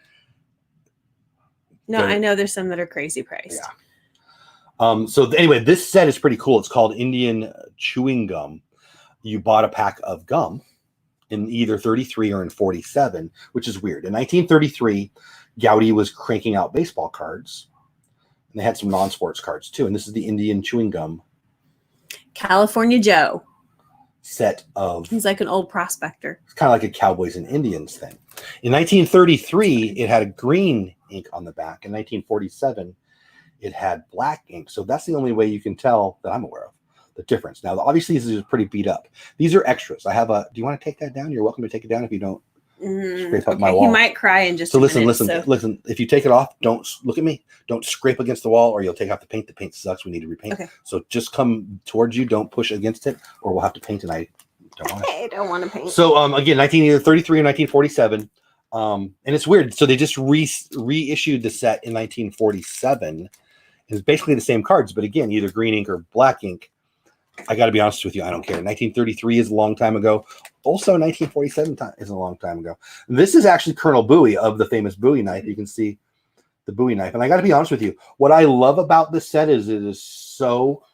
No, I know there's some that are crazy priced. Yeah. So anyway, this set is pretty cool. It's called Indian Chewing Gum. You bought a pack of gum in either 33 or in 47, which is weird. In 1933, Gaudi was cranking out baseball cards. And they had some non-sports cards too. And this is the Indian chewing gum California Joe. set of. He's like an old prospector. It's kind of like a Cowboys and Indians thing. In 1933, it had a green ink on the back. In 1947, it had black ink. So that's the only way you can tell that I'm aware of the difference. Now, obviously, these are pretty beat up. These are extras. I have a. Do you want to take that down? You're welcome to take it down if you don't. Scrape up my wall. He might cry in just so a listen, minute, listen. If you take it off, don't look at me. Don't scrape against the wall, or you'll take off the paint. The paint sucks. We need to repaint. Okay. So just come towards you. Don't push against it, or we'll have to paint. And I don't want it. I don't want to paint. So again, 1933 and 1947, and it's weird. So they just reissued the set in 1947. It's basically the same cards, but again, either green ink or black ink. I got to be honest with you, I don't care. 1933 is a long time ago. Also, 1947 is a long time ago. This is actually Colonel Bowie of the famous Bowie knife. You can see the Bowie knife. And I got to be honest with you, what I love about this set is it is so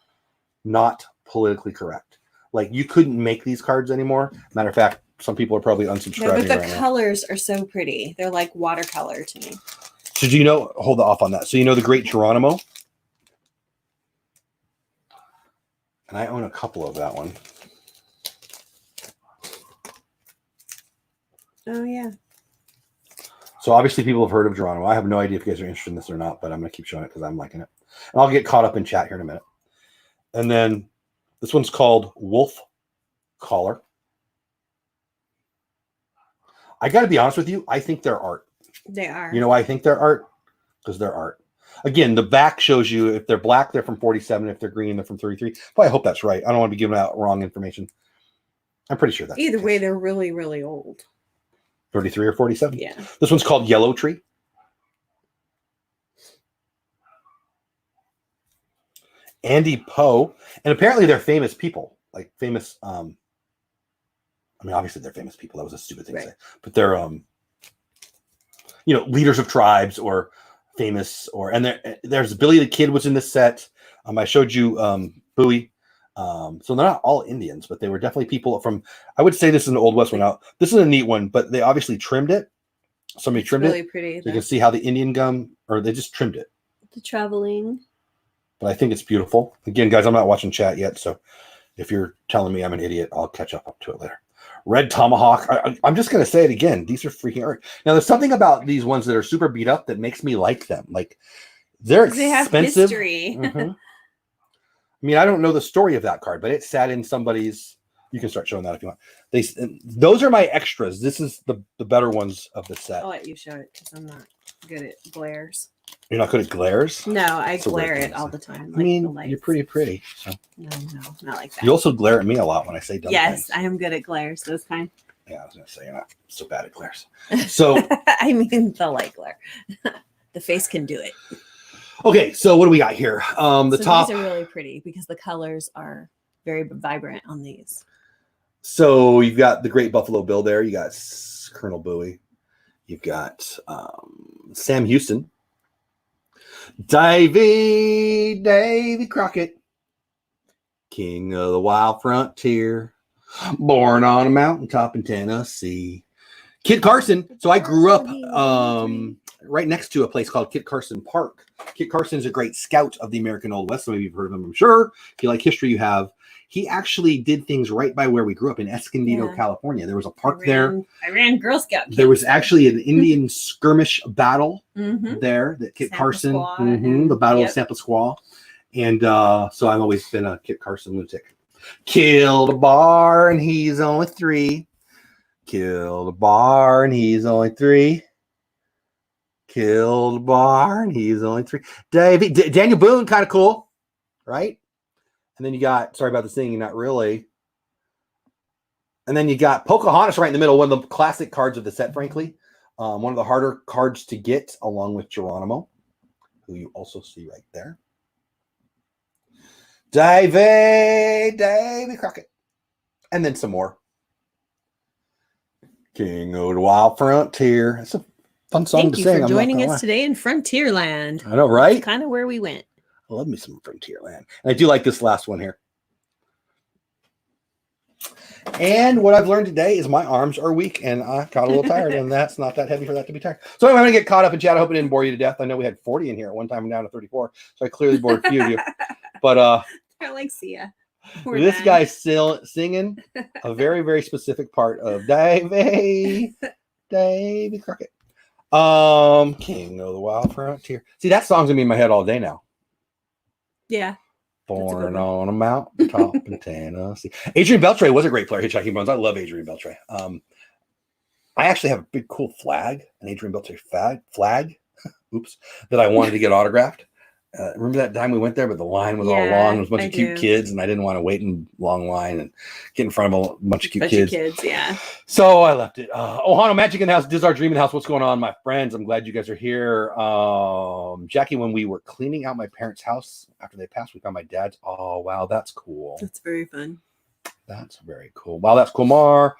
not politically correct. Like, you couldn't make these cards anymore. Matter of fact, some people are probably unsubscribing No, but the right now. colors are so pretty. They're like watercolor to me. So do you know, hold off on that. So you know the great Geronimo? And I own a couple of that one. Oh, yeah. So obviously people have heard of Geronimo. I have no idea if you guys are interested in this or not, but I'm going to keep showing it because I'm liking it. And I'll get caught up in chat here in a minute. And then this one's called Wolf Collar. I got to be honest with you. I think they're art. They are. You know why I think they're art? Because they're art. Again, the back shows you if they're black, they're from 47. If they're green, they're from 33. But I hope that's right. I don't want to be giving out wrong information. I'm pretty sure that's either way, they're really, really old. 33 or 47? Yeah. This one's called Yellow Tree. Andy Poe. And apparently they're famous people. Like famous, I mean, obviously they're famous people. That was a stupid thing to say. But they're, leaders of tribes or famous, and there's Billy the Kid was in this set. I showed you Bowie. So they're not all Indians, but they were definitely people from, I would say this is an Old West one out. This is a neat one, but they obviously trimmed it. Somebody trimmed really it. Pretty. You can see how the Indian gum, or they just trimmed it. The traveling. But I think it's beautiful. Again, guys, I'm not watching chat yet, so if you're telling me I'm an idiot, I'll catch up to it later. Red Tomahawk. I'm just going to say it again. These are freaking art. Now, there's something about these ones that are super beat up that makes me like them. Like, they're expensive. They have history. I mean, I don't know the story of that card, but it sat in somebody's. You can start showing that if you want. Those are my extras. This is the better ones of the set. I'll let you show it because I'm not good at glares. You're not good at glares? No, I glare it all the time. Like, I mean, you're pretty. So. No, not like that. You also glare at me a lot when I say dumb yes, things. I am good at glares. Those kind. Yeah, I was going to say you're not so bad at glares. So I mean, the light glare. The face can do it. Okay, so what do we got here? The top. These are really pretty because the colors are very vibrant on these. So you've got the Great Buffalo Bill there. You got Colonel Bowie. You've got Sam Houston. Davy Crockett, King of the Wild Frontier, born on a mountaintop in Tennessee. Kit Carson. So I grew up right next to a place called Kit Carson Park. Kit Carson is a great scout of the American Old West. Some of you have heard of him, I'm sure. If you like history, you have. He actually did things right by where we grew up in Escondido, California. There was a park there. I ran Girl Scout camp. There was actually an Indian skirmish battle there that Kit Carson, the Battle of Sampasquaw. And so I've always been a Kit Carson lunatic. Killed a bar and he's only 3. Killed a bar and he's only 3. Killed a bar and he's only 3. Daniel Boone, kind of cool, right? And then you got, sorry about the singing, not really. And then you got Pocahontas right in the middle, one of the classic cards of the set, frankly. One of the harder cards to get, along with Geronimo, who you also see right there. Davy Crockett. And then some more. King of the Wild Frontier. It's a fun song to sing. Thank you for joining us today in Frontierland. I know, right? That's kind of where we went. I love me some Frontierland. And I do like this last one here. And what I've learned today is my arms are weak, and I got a little tired, and that's not that heavy for that to be tired. So anyway, I'm going to get caught up in chat. I hope it didn't bore you to death. I know we had 40 in here at one time. I'm down to 34, so I clearly bored a few of you. But I like Sia. This guy's still singing a very, very specific part of Davy Crockett. King of the Wild Frontier. See, that song's gonna be in my head all day now. Yeah. Born on a mountain top in Tennessee. Adrian Beltre was a great player, Hitchhiking Bones. I love Adrian Beltre. I actually have a big cool flag, an Adrian Beltre flag. Oops, that I wanted to get autographed. Remember that time we went there, but the line was all long. There was a bunch of cute kids, and I didn't want to wait in long line and get in front of a bunch of cute kids. Yeah. So I left it. Ohano Magic in the House, Dizar Dreaming House. What's going on, my friends? I'm glad you guys are here. Jackie, when we were cleaning out my parents' house after they passed, we found my dad's. Oh, wow, that's cool. That's very fun. That's very cool. Wow, that's cool. Mar.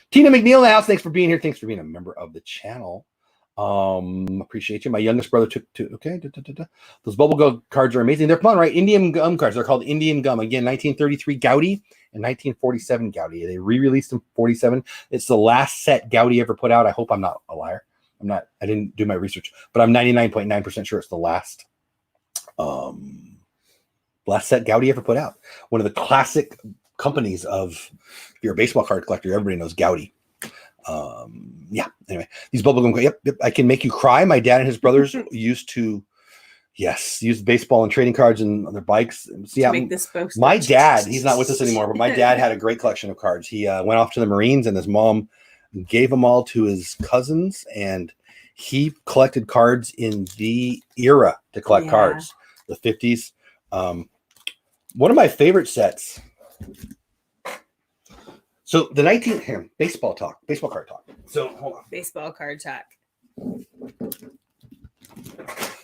Tina McNeil in the house. Thanks for being here. Thanks for being a member of the channel. Appreciate you. My youngest brother took to those bubble gum cards are amazing. They're fun, right? Indian gum cards. They're called Indian gum. Again, 1933 Gowdy and 1947 Gowdy. They re-released in 47. It's the last set Gowdy ever put out. I hope I'm not a liar. I didn't do my research, but I'm 99.9% sure it's the last set Gowdy ever put out. One of the classic companies of, if you're a baseball card collector, everybody knows Gowdy. Yeah, anyway, these bubblegum, yep, I can make you cry. My dad and his brothers used to use baseball and trading cards and on their bikes. See how my dad, he's not with us anymore, but my dad had a great collection of cards. He went off to the Marines, and his mom gave them all to his cousins, and he collected cards in the era to collect cards, the 50s. One of my favorite sets. So the baseball card talk. So hold on. Baseball card talk.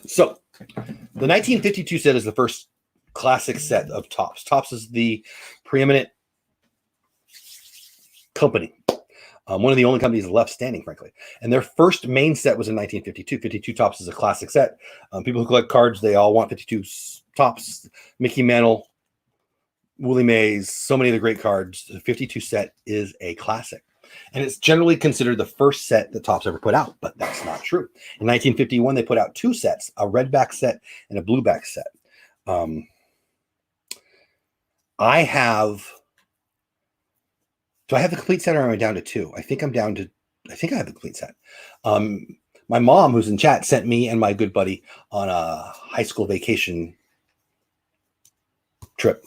So the 1952 set is the first classic set of Topps. Topps is the preeminent company. One of the only companies left standing, frankly. And their first main set was in 1952. 52 Topps is a classic set. People who collect cards, they all want 52 Topps. Mickey Mantle, Willie Mays, so many of the great cards. The 52 set is a classic. And it's generally considered the first set that Topps ever put out, but that's not true. In 1951, they put out two sets, a red back set and a blue back set. I have the complete set, or am I down to two? I think I have the complete set. My mom, who's in chat, sent me and my good buddy on a high school vacation trip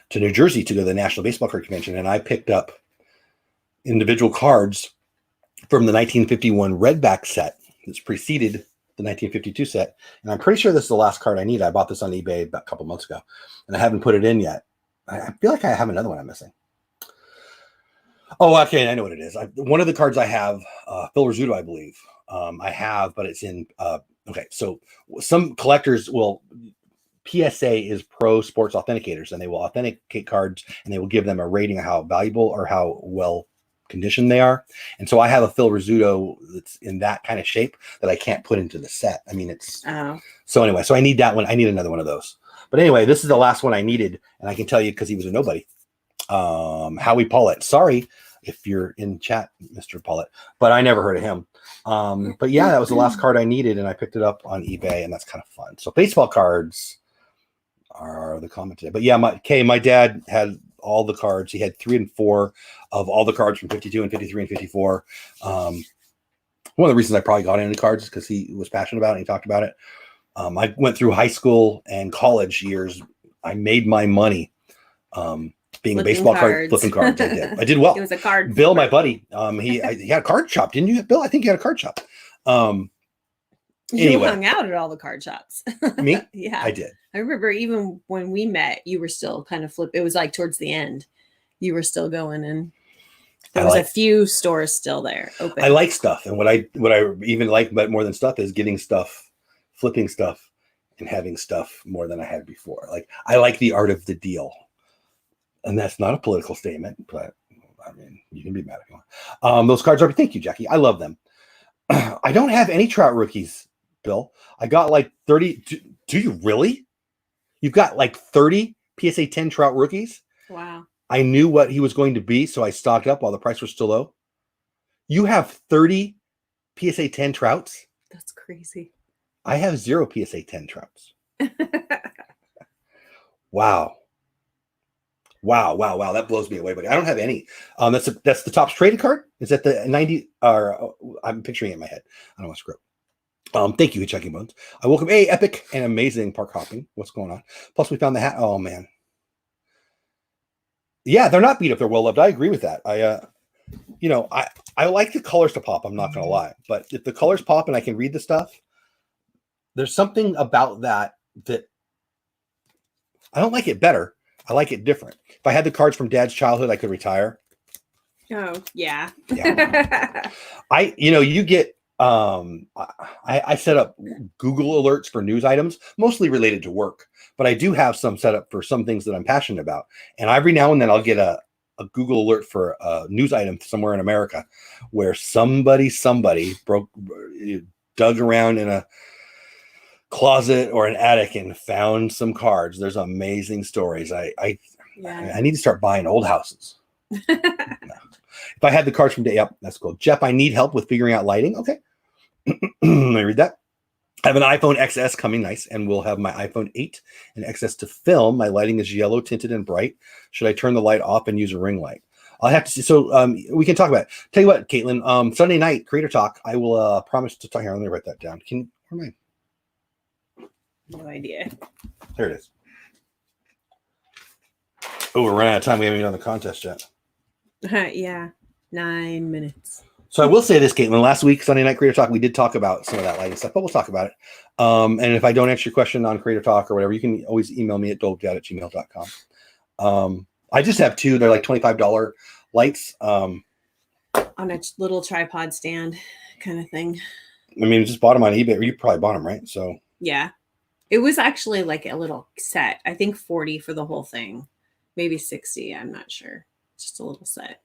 to New Jersey to go to the National Baseball Card Convention, and I picked up individual cards from the 1951 redback set that's preceded the 1952 set, and I'm pretty sure this is the last card I need. I bought this on eBay about a couple months ago, and I haven't put it in yet. I feel like I have another one I'm missing. Oh, okay, I know what it is. One of the cards I have, Phil Rizzuto, I believe. I have, but it's in. Okay, so some collectors will. PSA is Pro Sports Authenticators, and they will authenticate cards, and they will give them a rating of how valuable or how well conditioned they are. And so I have a Phil Rizzuto that's in that kind of shape that I can't put into the set. I mean, it's so anyway. So I need that one. I need another one of those. But anyway, this is the last one I needed, and I can tell you because he was a nobody. Howie Pollitt. Sorry if you're in chat, Mr. Pollitt, but I never heard of him. But yeah, that was the last card I needed, and I picked it up on eBay, and that's kind of fun. So baseball cards are the comment today. But yeah, my dad had all the cards. He had 3 and 4 of all the cards from 52 and 53 and 54. One of the reasons I probably got into cards is because he was passionate about it and he talked about it. I went through high school and college years. I made my money being a baseball card flipping cards. I did well. It was a card. Bill, my buddy, he had a card shop, didn't you, Bill? I think you had a card shop. You hung out at all the card shops. Me? Yeah, I did. I remember even when we met, you were still kind of it was like towards the end. You were still going, and there was a few stores still there open. I like stuff, and what I even like more than stuff is getting stuff, flipping stuff, and having stuff more than I had before. Like I like the art of the deal, and that's not a political statement, but I mean you can be mad if you want. Those cards are. Thank you, Jackie. I love them. I don't have any Trout rookies, Bill. I got like 30. Do you really? You've got like 30 PSA 10 Trout rookies? Wow. I knew what he was going to be, so I stocked up while the price was still low. You have 30 PSA 10 trouts. That's crazy. I have 0 PSA 10 trouts. Wow. That blows me away, but I don't have any. That's the Topps traded card. Is that the 90? Or I'm picturing it in my head. I don't want to screw up. Thank you, Checking Bones. I welcome epic and amazing park hopping. What's going on? Plus, we found the hat. Oh man. Yeah, they're not beat up. They're well loved. I agree with that. I like the colors to pop. I'm not going to lie, but if the colors pop and I can read the stuff, there's something about that I don't like it better. I like it different. If I had the cards from Dad's childhood, I could retire. Oh yeah. Yeah. You get. I set up Google alerts for news items, mostly related to work, but I do have some set up for some things that I'm passionate about. And every now and then I'll get a Google alert for a news item somewhere in America where somebody dug around in a closet or an attic and found some cards. There's amazing stories. I need to start buying old houses. No. If I had the cards from day up, that's cool. Jeff, I need help with figuring out lighting. Okay. Let me read that. I have an iPhone XS coming, nice, and we'll have my iPhone 8 and XS to film. My lighting is yellow tinted and bright. Should I turn the light off and use a ring light? I'll have to see. So we can talk about it. Tell you what, Caitlin, Sunday night Creator Talk. I will promise to talk here. Let me write that down. Where am I? No idea. There it is. Oh, we're running out of time. We haven't even done the contest yet. Yeah, 9 minutes. So I will say this, Caitlin. Last week, Sunday Night Creator Talk, we did talk about some of that lighting stuff, but we'll talk about it. And if I don't answer your question on Creator Talk or whatever, you can always email me at dolewhip@gmail.com. I just have two. They're like $25 lights. On a little tripod stand kind of thing. I mean, just bought them on eBay. Or you probably bought them, right? So yeah. It was actually like a little set. I think 40 for the whole thing. Maybe 60. I'm not sure. Just a little set.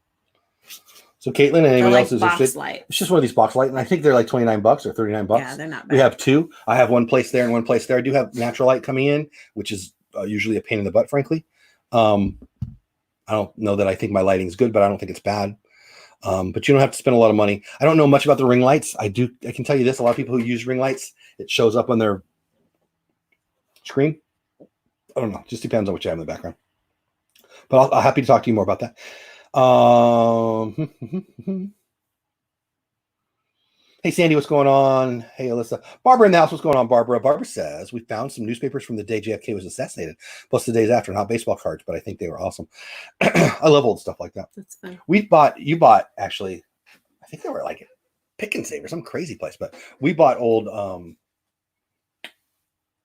So Caitlin and anyone else is interested? Light. It's just one of these box lights, and I think they're like $29 or $39. Yeah, they're not bad. We have two. I have one place there and one place there. I do have natural light coming in, which is usually a pain in the butt, frankly. I don't know that I think my lighting's good, but I don't think it's bad. But you don't have to spend a lot of money. I don't know much about the ring lights. I can tell you this: a lot of people who use ring lights, it shows up on their screen. I don't know. Just depends on what you have in the background. But I'll happy to talk to you more about that. Hey Sandy, what's going on? Hey Alyssa, Barbara in the house. What's going on, Barbara? Barbara says we found some newspapers from the day JFK was assassinated, plus the days after, not baseball cards, but I think they were awesome. I love old stuff like that. That's fun. You bought actually, I think they were like Pick and Save or some crazy place, but we bought old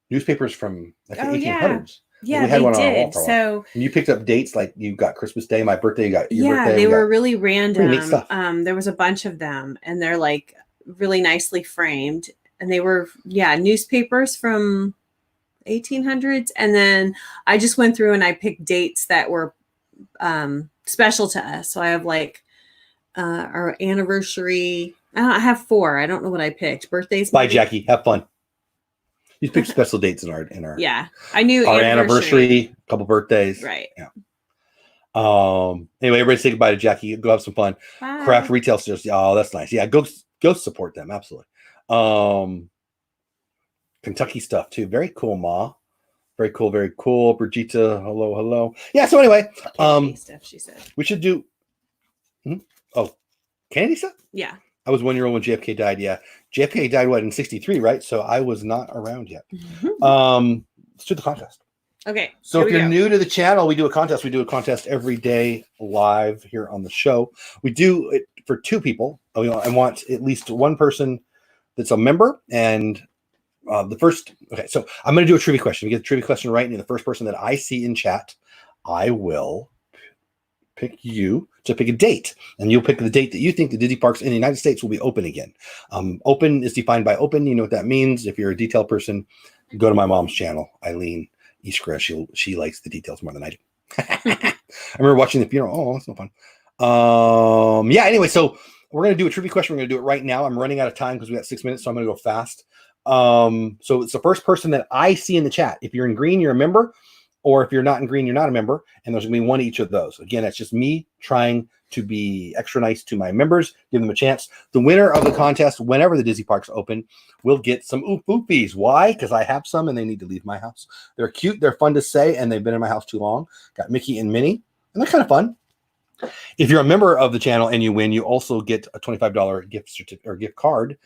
newspapers from like the 1800s. Yeah, we had they one did. On our wall so and you picked up dates like you got Christmas Day, my birthday, you got your birthday. They were really random. Neat stuff. There was a bunch of them, and they're like really nicely framed, and they were newspapers from 1800s. And then I just went through and I picked dates that were special to us. So I have like our anniversary. I have 4. I don't know what I picked. Birthdays. Bye, Jackie. Have fun. You picked special dates in our yeah. I knew our anniversary, a couple birthdays. Right. Yeah. Anyway, everybody say goodbye to Jackie. Go have some fun. Bye. Craft retail stores. Oh, that's nice. Yeah, go support them. Absolutely. Kentucky stuff too. Very cool, Ma. Very cool. Very cool. Brigitte. Hello. Yeah. So anyway, stuff, she said we should do. Oh, Kennedy stuff. Yeah. I was 1 year old when JFK died. Yeah. JFK died, in 63, right? So I was not around yet. Mm-hmm. Let's do the contest. Okay. So if you're new to the channel, we do a contest. We do a contest every day live here on the show. We do it for 2 people. I want at least one person that's a member. And the first, okay, so I'm going to do a trivia question. You get the trivia question right, and the first person that I see in chat, I will pick you to pick a date, and you'll pick the date that you think the Disney parks in the United States will be open again. Open is defined by open. You know what that means. If you're a detail person, go to my mom's channel, Eileen Iskra. She likes the details more than I do. I remember watching the funeral. Oh, that's no fun. Anyway, so we're going to do a trivia question. We're going to do it right now. I'm running out of time because we got 6 minutes, so I'm going to go fast. So it's the first person that I see in the chat. If you're in green, you're a member. or if you're not in green, you're not a member, and there's gonna be one each of those. Again, it's just me trying to be extra nice to my members, give them a chance. The winner of the contest, whenever the Disney parks open, will get some oofies. Why? Because I have some and they need to leave my house. They're cute, they're fun to say, and they've been in my house too long. Got Mickey and Minnie, and they're kind of fun. If you're a member of the channel and you win, you also get a $25 gift certificate or gift card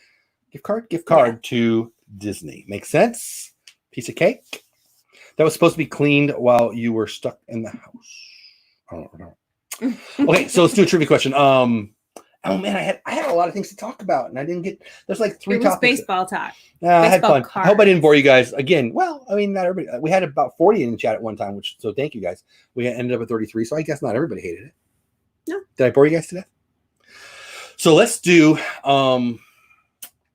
to Disney. Makes sense? Piece of cake. That was supposed to be cleaned while you were stuck in the house. I don't know. Okay, so let's do a trivia question. Oh man, I had a lot of things to talk about, and I didn't get. There's like 3 topics. Baseball talk. I had fun. Cards. I hope I didn't bore you guys again. Well, I mean, not everybody. We had about 40 in the chat at one time, so thank you guys. We ended up at 33, so I guess not everybody hated it. No. Did I bore you guys to death? So let's do. Do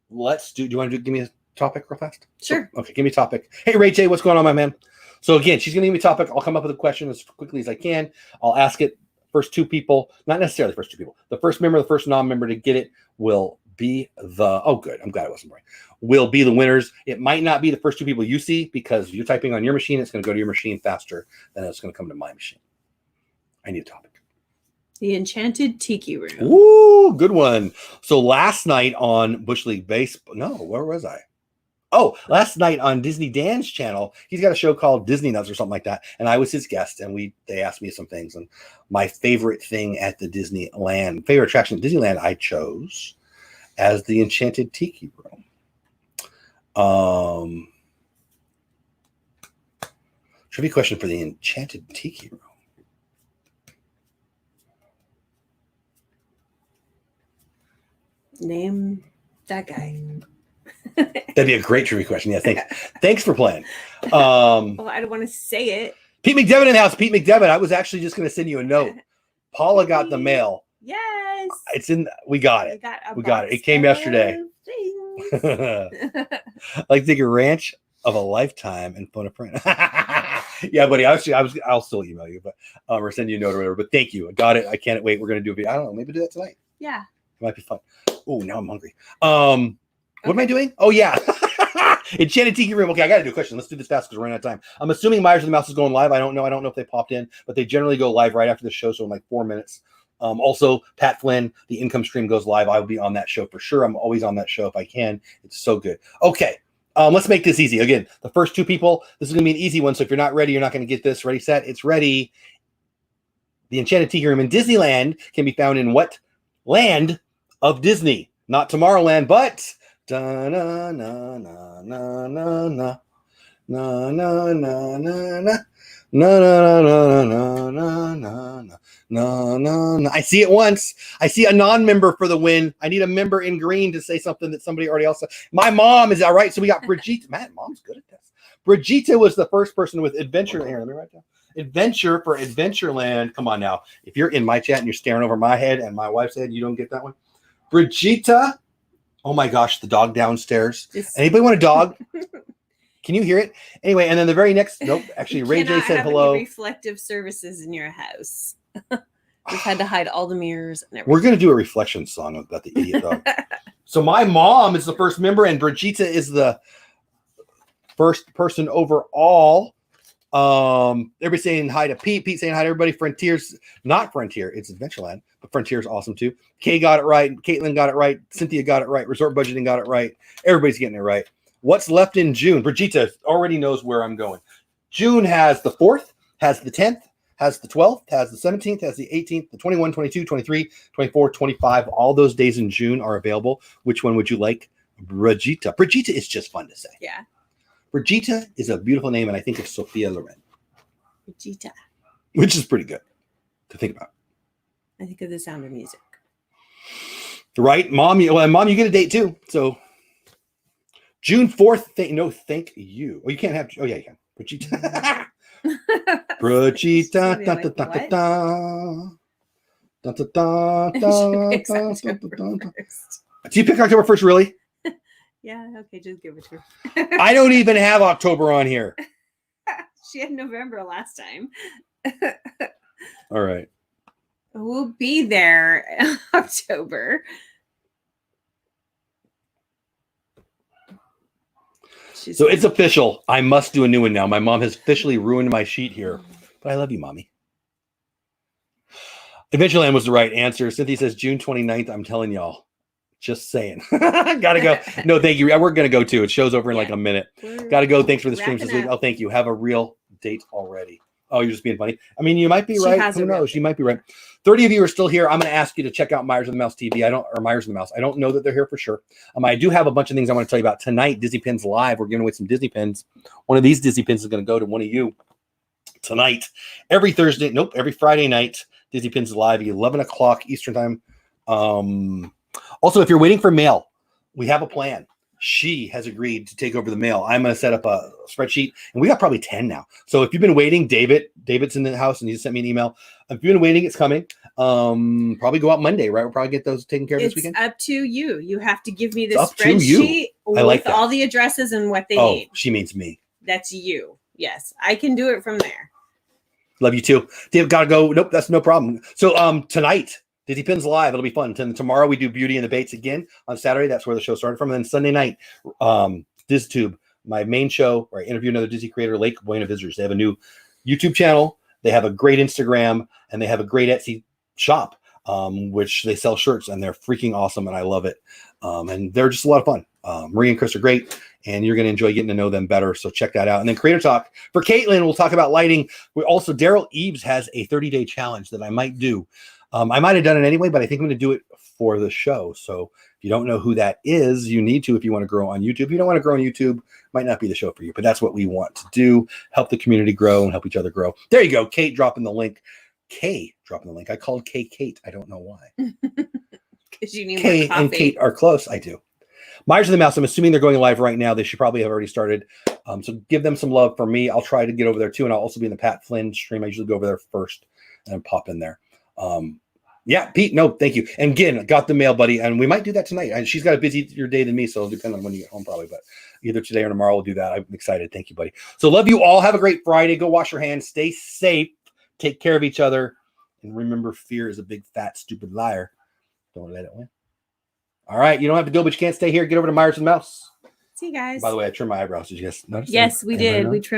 you want to give me a topic real fast? Sure. So, okay, give me a topic. Hey, Ray J, what's going on, my man? So again, she's gonna give me a topic. I'll come up with a question as quickly as I can. I'll ask it. First 2 people, not necessarily the first 2 people. The first member, the first non-member to get it will be the. Oh, good. I'm glad it wasn't boring. Will be the winners. It might not be the first 2 people you see because you're typing on your machine. It's going to go to your machine faster than it's going to come to my machine. I need a topic. The Enchanted Tiki Room. Ooh, good one. So last night on Bush League Baseball. No, where was I? Oh, last night on Disney Dan's channel, he's got a show called Disney Nuts or something like that. And I was his guest, and they asked me some things. And my favorite thing at the Disneyland, favorite attraction at Disneyland, I chose as the Enchanted Tiki Room. Trivia question for the Enchanted Tiki Room. Name that guy. That'd be a great trivia question. Yeah, thanks for playing. Well, I don't want to say it. Pete McDevitt in the house. Pete McDevitt. I was actually just going to send you a note. Paula got the mail. Yes. It's in. We got it. We got it. It came yesterday. Like the ranch of a lifetime and phone a friend. Yeah, buddy. I'll still email you, but or send you a note or whatever. But thank you. I got it. I can't wait. We're going to do a video. I don't know. Maybe do that tonight. Yeah. It might be fun. Oh, now I'm hungry. What am I doing? Oh, yeah. Enchanted Tiki Room. Okay, I got to do a question. Let's do this fast because we're running out of time. I'm assuming Myers and the Mouse is going live. I don't know. I don't know if they popped in, but they generally go live right after the show, so in like 4 minutes. Also, Pat Flynn, the income stream goes live. I will be on that show for sure. I'm always on that show if I can. It's so good. Okay, let's make this easy. Again, the first 2 people, this is going to be an easy one, so if you're not ready, you're not going to get this. Ready, set, it's ready. The Enchanted Tiki Room in Disneyland can be found in what land of Disney? Not Tomorrowland, but... Da na na na na na na na na na na na na na na. I see it once. I see a non-member for the win. I need a member in green to say something that somebody already else said. My mom is all right. So we got Brigitte. Man, mom's good at this. Brigitte was the first person with Adventure. Here, let me write down. Adventure for Adventureland. Come on now. If you're in my chat and you're staring over my head and my wife's head, you don't get that one. Brigitte. Oh my gosh, the dog downstairs. Anybody want a dog? Can you hear it? Anyway, and then the very next, nope, actually, Ray J said hello. Reflective services in your house. We've had to hide all the mirrors and everything. We're going to do a reflection song about the idiot dog. So my mom is the first member, and Brigitte is the first person overall. Everybody saying hi to Pete. Pete saying hi to everybody. Frontier's not Frontier, it's Adventureland, but Frontier's awesome too. Kay got it right. Caitlin got it right. Cynthia got it right. Resort Budgeting got it right. Everybody's getting it right. What's left in June? Brigitte already knows where I'm going. June has the 4th, has the 10th, has the 12th, has the 17th, has the 18th, the 21, 22, 23, 24, 25. All those days in June are available. Which one would you like? Brigitte. Brigitte is just fun to say. Yeah. Brigitte is a beautiful name, and I think it's Sophia Loren. Brigitte. Which is pretty good to think about. I think of The Sound of Music. Right? Mom, you get a date too. So June 4th, thank you. Oh, you can't have, oh yeah, you can. Brigitte. Brigitte. Da, da, da, da, da, da, da, da, da, do you pick October 1st, really? Yeah, okay, just give it to her. I don't even have October on here. She had November last time. All right. We'll be there in October. So it's official. I must do a new one now. My mom has officially ruined my sheet here. But I love you, Mommy. Adventureland was the right answer. Cynthia says June 29th. I'm telling y'all. Just saying. Gotta go. No, thank you. We're going to go too. It shows over in like a minute. Gotta go. Thanks for the streams this week. Oh, thank you. Have a real date already. Oh, you're just being funny. I mean, you might be right. Who knows? You might be right. 30 of you are still here. I'm going to ask you to check out Myers and the Mouse TV. Myers and the Mouse. I don't know that they're here for sure. I do have a bunch of things I want to tell you about tonight. Disney Pins Live. We're giving away some Disney Pins. One of these Disney Pins is going to go to one of you tonight. Every Friday night. Disney Pins Live, 11 o'clock Eastern time. Also, if you're waiting for mail, we have a plan. She has agreed to take over the mail. I'm going to set up a spreadsheet, and we got probably 10 now. So if you've been waiting, David's in the house, and he sent me an email. If you've been waiting, it's coming. Probably go out Monday, right? We'll probably get those taken care of this weekend. It's up to you. You have to give me the spreadsheet with all the addresses and what they need. She means me. That's you. Yes, I can do it from there. Love you too. Dave, gotta go. Nope, that's no problem. So tonight, Disney Pins Live. It'll be fun. Tomorrow we do Beauty and the Bates again on Saturday. That's where the show started from. And then Sunday night, DizTube, my main show where I interview another Disney creator, Lake Buena Visitors. They have a new YouTube channel. They have a great Instagram, and they have a great Etsy shop, which they sell shirts, and they're freaking awesome, and I love it. And they're just a lot of fun. Marie and Chris are great, and you're going to enjoy getting to know them better. So check that out. And then Creator Talk for Caitlin. We'll talk about lighting. Daryl Eves has a 30-day challenge that I might do. I might have done it anyway, but I think I'm going to do it for the show. So if you don't know who that is, you need to if you want to grow on YouTube. If you don't want to grow on YouTube, might not be the show for you, but that's what we want to do. Help the community grow and help each other grow. There you go. Kate dropping the link. I called Kate. I don't know why. Because you need Kay more coffee. And Kate are close. I do. Myers and the Mouse, I'm assuming they're going live right now. They should probably have already started. So give them some love for me. I'll try to get over there too. And I'll also be in the Pat Flynn stream. I usually go over there first and pop in there. Yeah, Pete, no, thank you. And again, got the mail, buddy. And we might do that tonight. And she's got a busier day than me, so it'll depend on when you get home probably. But either today or tomorrow we'll do that. I'm excited. Thank you, buddy. So love you all. Have a great Friday. Go wash your hands. Stay safe. Take care of each other. And remember, fear is a big, fat, stupid liar. Don't let it win. All right. You don't have to go, but you can't stay here. Get over to Myers and Mouse. See you guys. By the way, I trimmed my eyebrows. Did you guys notice? Yes, we did. We trimmed